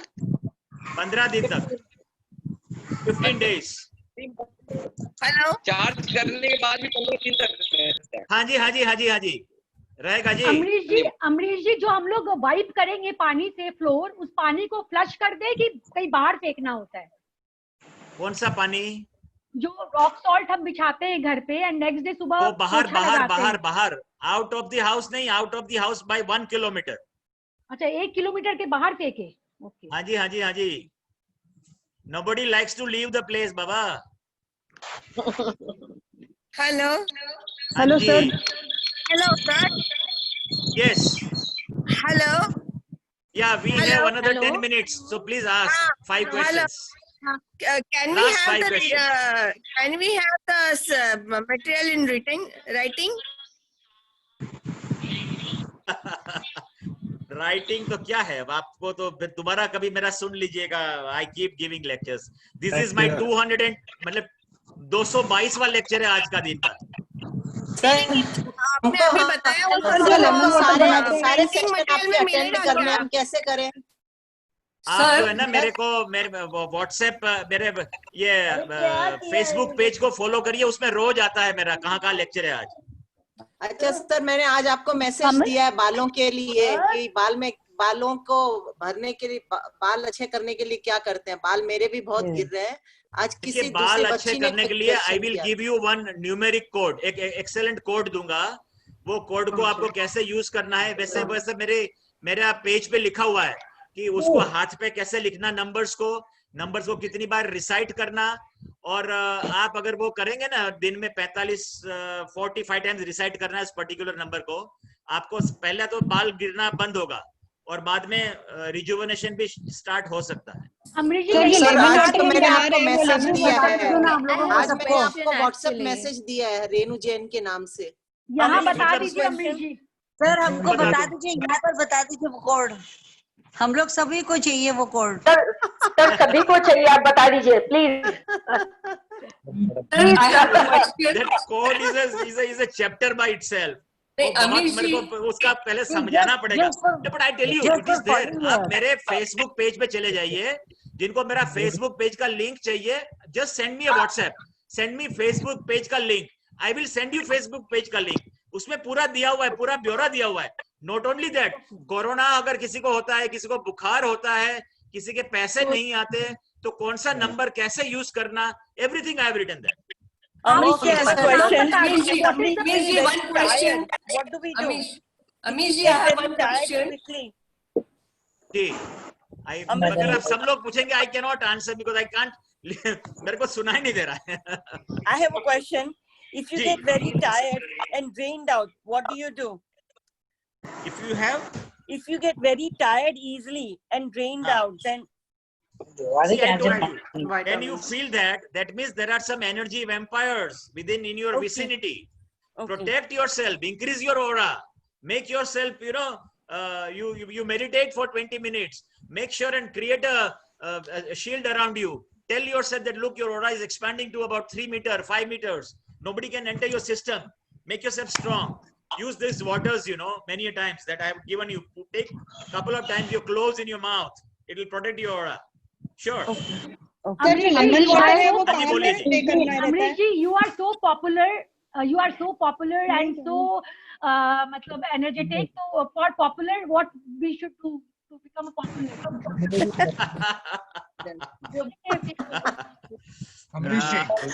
Speaker 2: 15 दिन तक, 15 days।
Speaker 19: हेलो।
Speaker 14: चार्ज करने के बाद भी 15 दिन तक रहता है?
Speaker 2: हाँ जी, हाँ जी, हाँ जी, हाँ जी, रहेगा जी।
Speaker 13: अमरीश जी, जो हम लोग वाइप करेंगे पानी से फ्लोर, उस पानी को फ्लश कर दे कि कहीं बाहर फेंकना होता है?
Speaker 2: कौन सा पानी?
Speaker 13: जो रॉक सॉल्ट हम बिछाते हैं घर पे एंड नेक्स्ट डे सुबह
Speaker 2: वो बाहर
Speaker 13: पोछा
Speaker 2: बाहर
Speaker 13: लगाते
Speaker 2: बाहर
Speaker 13: हैं।
Speaker 2: बाहर, आउट ऑफ द हाउस नहीं, out of the house by 1 kilometre.
Speaker 13: अच्छा, 1 किलोमीटर के बाहर फेंके? ओके।
Speaker 2: हाँ जी, हाँ जी, हाँ जी। Nobody likes to leave the place, Baba.
Speaker 19: Hello.
Speaker 2: Hello, sir.
Speaker 19: Hello, sir.
Speaker 2: Yes.
Speaker 19: Hello.
Speaker 2: Yeah, we
Speaker 19: Hello.
Speaker 2: have another
Speaker 19: Hello.
Speaker 2: 10 minutes, so please ask 5
Speaker 19: Hello.
Speaker 2: questions.
Speaker 19: Can we
Speaker 2: Last
Speaker 19: have
Speaker 2: 5
Speaker 19: the
Speaker 2: questions.
Speaker 19: can we have the material in writing?
Speaker 2: Writing तो क्या है, अब आपको तो फिर दोबारा कभी मेरा सुन लीजिएगा। I keep giving lectures. This is my 222वां लेक्चर है आज का दिन का।
Speaker 19: आपने अभी बताया वो
Speaker 15: सारे सेशन आपके अटेंड करने हम कैसे करें?
Speaker 2: आप जो है ना, मेरे व्हाट्सएप, मेरे ये फेसबुक पेज को फॉलो करिए, उसमें रोज आता है मेरा कहाँ लेक्चर है आज।
Speaker 15: अच्छा सर, मैंने आज आपको मैसेज दिया है बालों के लिए कि बालों को भरने के लिए, बाल अच्छे करने के लिए क्या करते हैं। बाल मेरे भी बहुत गिर रहे हैं। आज किसी
Speaker 2: बाल
Speaker 15: दूसरी
Speaker 2: अच्छे
Speaker 15: बच्ची ने
Speaker 2: करने के लिए I will give you 1 numeric code, एक एक्सेलेंट कोड दूंगा। वो कोड को आपको कैसे यूज करना है, वैसे मेरे पेज पे लिखा हुआ है कि उसको हाथ पे कैसे लिखना, नंबर्स को कितनी बार रिसाइट करना। और आप अगर वो करेंगे ना, दिन में 45 टाइम्स रिसाइट करना है इस पर्टिकुलर नंबर को, आपको पहले तो बाल गिरना बंद होगा और बाद में रिजुवेनेशन भी स्टार्ट हो सकता है।
Speaker 15: आज तो मैंने आपको मैसेज दिया है, आज मैंने आपको व्हाट्सएप मैसेज दिया है रेनू जैन के नाम से।
Speaker 13: यहाँ बता दीजिए अमरीश जी।
Speaker 18: सर हमको बता दीजिए, यहाँ पर बता दीजिए वो कोड। हम लोग सभी को चाहिए वो कोड।
Speaker 4: सर सभी को चाहिए, आप बता दीजिए please.
Speaker 2: That code is a chapter by itself. मेरे को उसका पहले समझाना पड़ेगा। But I tell you, it is there. आप मेरे Facebook पेज पे चले जाइए, जिनको मेरा Facebook पेज का लिंक चाहिए, just send me a WhatsApp, send me Facebook page का link, I will send you Facebook page का लिंक। उसमें पूरा दिया हुआ है, पूरा ब्यौरा दिया हुआ है। Not only that, कोरोना अगर किसी को होता है, किसी को बुखार होता है, किसी के पैसे नहीं आते, तो कौन सा नंबर कैसे यूज करना, everything I have written there.
Speaker 10: Amish, I have a question.
Speaker 12: One question.
Speaker 10: What do we do?
Speaker 12: Amish, I have one question.
Speaker 2: जी, अगर आप सब लोग पूछेंगे, I cannot answer because I can't. मेरे को सुनाई नहीं दे रहा है।
Speaker 10: I have a question. If you get very tired and drained out, what do you do? If you get very tired easily and drained out, then
Speaker 2: See, I told you, when you feel that, that means there are some energy vampires in your vicinity. Protect yourself, increase your aura, make yourself, you meditate for 20 minutes. Make sure and create a shield around you. Tell yourself that, look, your aura is expanding to about 3 meters, 5 meters. Nobody can enter your system. Make yourself strong. Use these waters, many a times that I have given you. Take a couple of times your clothes in your mouth. It will protect your aura. Sure.
Speaker 13: Amrish ji, you are so popular. You are so popular and so energetic. So for popular, what we should do to become popular?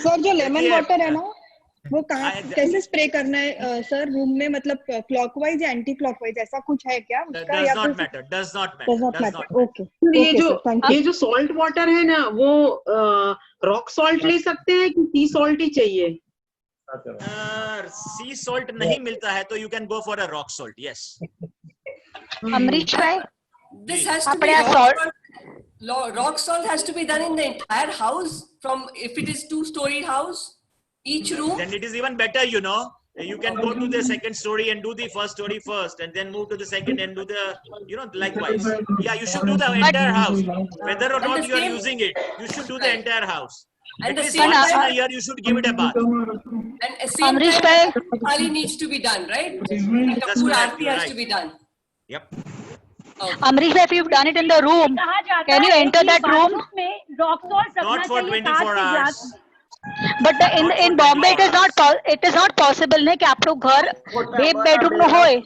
Speaker 20: Sir जो lemon water है ना, वो कहाँ कैसे spray करना है sir? Room में मतलब क्लॉकवाइज या एंटी क्लॉकवाइज ऐसा कुछ है क्या उसका?
Speaker 2: Does not matter. Does not matter.
Speaker 20: Okay.
Speaker 16: ये जो सॉल्ट वाटर है ना, वो रॉक सॉल्ट ले सकते हैं कि सी सॉल्ट ही चाहिए?
Speaker 2: सी सॉल्ट नहीं मिलता है तो you can go for a rock salt. Yes.
Speaker 5: Amrish भाई,
Speaker 12: This has to be rock salt has to be done in the entire house. From if it is 2-storied house, each room.
Speaker 2: Then it is even better, You can go to the second story and do the first story first, and then move to the second and do the, likewise. Yeah, you should do the entire house. Whether or not you are using it, you should do the entire house.
Speaker 12: And
Speaker 2: at least once in a year, you should give it a bath.
Speaker 12: And at same time, Kali needs to be done, right? Kapoor Aarti has to be done.
Speaker 2: Yep.
Speaker 5: Amrish bhai, if you've done it in the room, can you enter that room?
Speaker 2: Not for 24 hours.
Speaker 5: But in Bombay, it is not possible ne कि आप लोग घर एक bedroom में होए.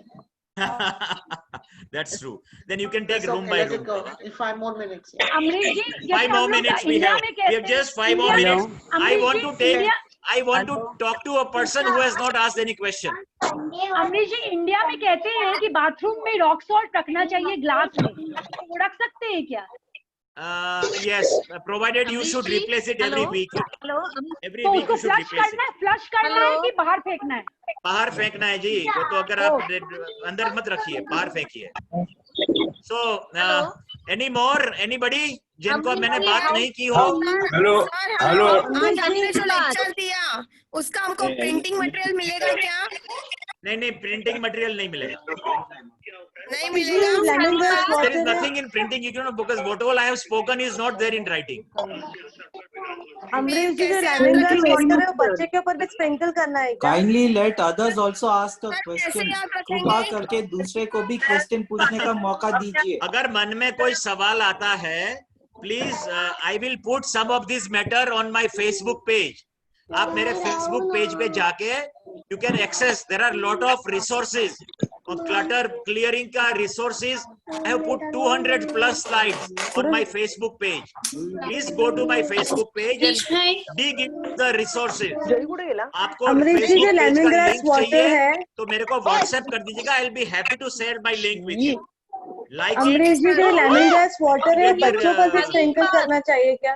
Speaker 2: That's true. Then you can take room by room.
Speaker 8: In 5 more minutes.
Speaker 2: 5 more minutes we have. We have just 5 more minutes. I want to talk to a person who has not asked any question.
Speaker 13: Amrish ji, India में कहते हैं कि bathroom में rock salt रखना चाहिए glass में, वो रख सकते हैं क्या?
Speaker 2: Yes, provided you should replace it every week. Every week you should replace it.
Speaker 13: Flush करना है कि बाहर फेंकना है?
Speaker 2: बाहर फेंकना है जी, वो तो अगर आप अंदर मत रखिए, बाहर फेंकिए. So, any more? Anybody? जिनको मैंने बात नहीं की हो?
Speaker 19: हेलो हमने जो लेक्चर दिया उसका हमको प्रिंटिंग मटेरियल मिलेगा क्या?
Speaker 2: नहीं, प्रिंटिंग मटेरियल नहीं मिलेगा.
Speaker 19: नहीं मिलेगा.
Speaker 2: There is nothing in printing, because what all I have spoken is not there in writing.
Speaker 6: Amrish जी, जो लेमन ग्रास वाटर है वो बच्चे के ऊपर भी स्प्रिंकल करना है क्या?
Speaker 17: Kindly let others also ask a question. कृपा करके दूसरे को भी क्वेश्चन पूछने का मौका दीजिए.
Speaker 2: अगर मन में कोई सवाल आता है, please, I will put some of this matter on my Facebook page. आप मेरे Facebook पेज पे जाके you can access. There are lot of resources on clutter clearing का resources. I have put 200 plus slides on my Facebook page. Please go to my Facebook page and dig into the resources. आपको Facebook page का link चाहिए तो मेरे को WhatsApp कर दीजिएगा. I'll be happy to share my link with you. Like
Speaker 6: Amrish जी, जो lemon grass water है बच्चों पर भी स्प्रिंकल करना चाहिए क्या?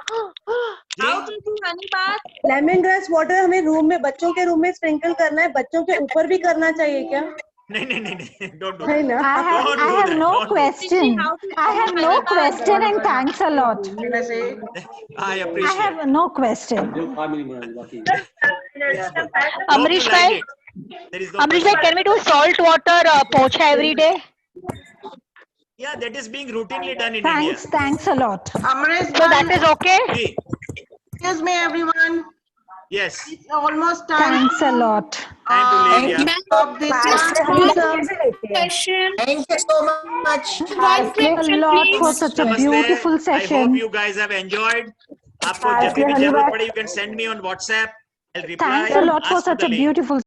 Speaker 6: लेमन ग्रास वाटर हमें रूम में, बच्चों के रूम में स्प्रिंकल करना है, बच्चों के ऊपर भी करना चाहिए क्या?
Speaker 2: नहीं, don't do
Speaker 6: that.
Speaker 3: I have no question. I have no question and thanks a lot.
Speaker 2: I appreciate.
Speaker 3: I have no question.
Speaker 5: Amrish bhai, can we do salt water pocha every day?
Speaker 2: Yeah, that is being routinely done in
Speaker 13: Thanks,
Speaker 2: India.
Speaker 13: thanks a lot.
Speaker 8: Amresh,
Speaker 5: So that is okay?
Speaker 2: See,
Speaker 8: excuse me, everyone.
Speaker 2: yes.
Speaker 8: It's almost time.
Speaker 13: Thanks a lot.
Speaker 2: Time to leave. Yeah.
Speaker 8: Stop this one.
Speaker 19: Question.
Speaker 18: Thank you so much.
Speaker 19: One
Speaker 13: Thanks a
Speaker 19: question,
Speaker 13: lot for
Speaker 19: please.
Speaker 13: such a
Speaker 2: Namaste.
Speaker 13: beautiful
Speaker 2: I hope
Speaker 13: session.
Speaker 2: you guys have enjoyed. आपको जब भी जरूरत पड़े, you can send me on WhatsApp. I'll reply.
Speaker 13: Thanks a lot for
Speaker 2: Ask for
Speaker 13: such
Speaker 2: the
Speaker 13: a
Speaker 2: link.
Speaker 13: beautiful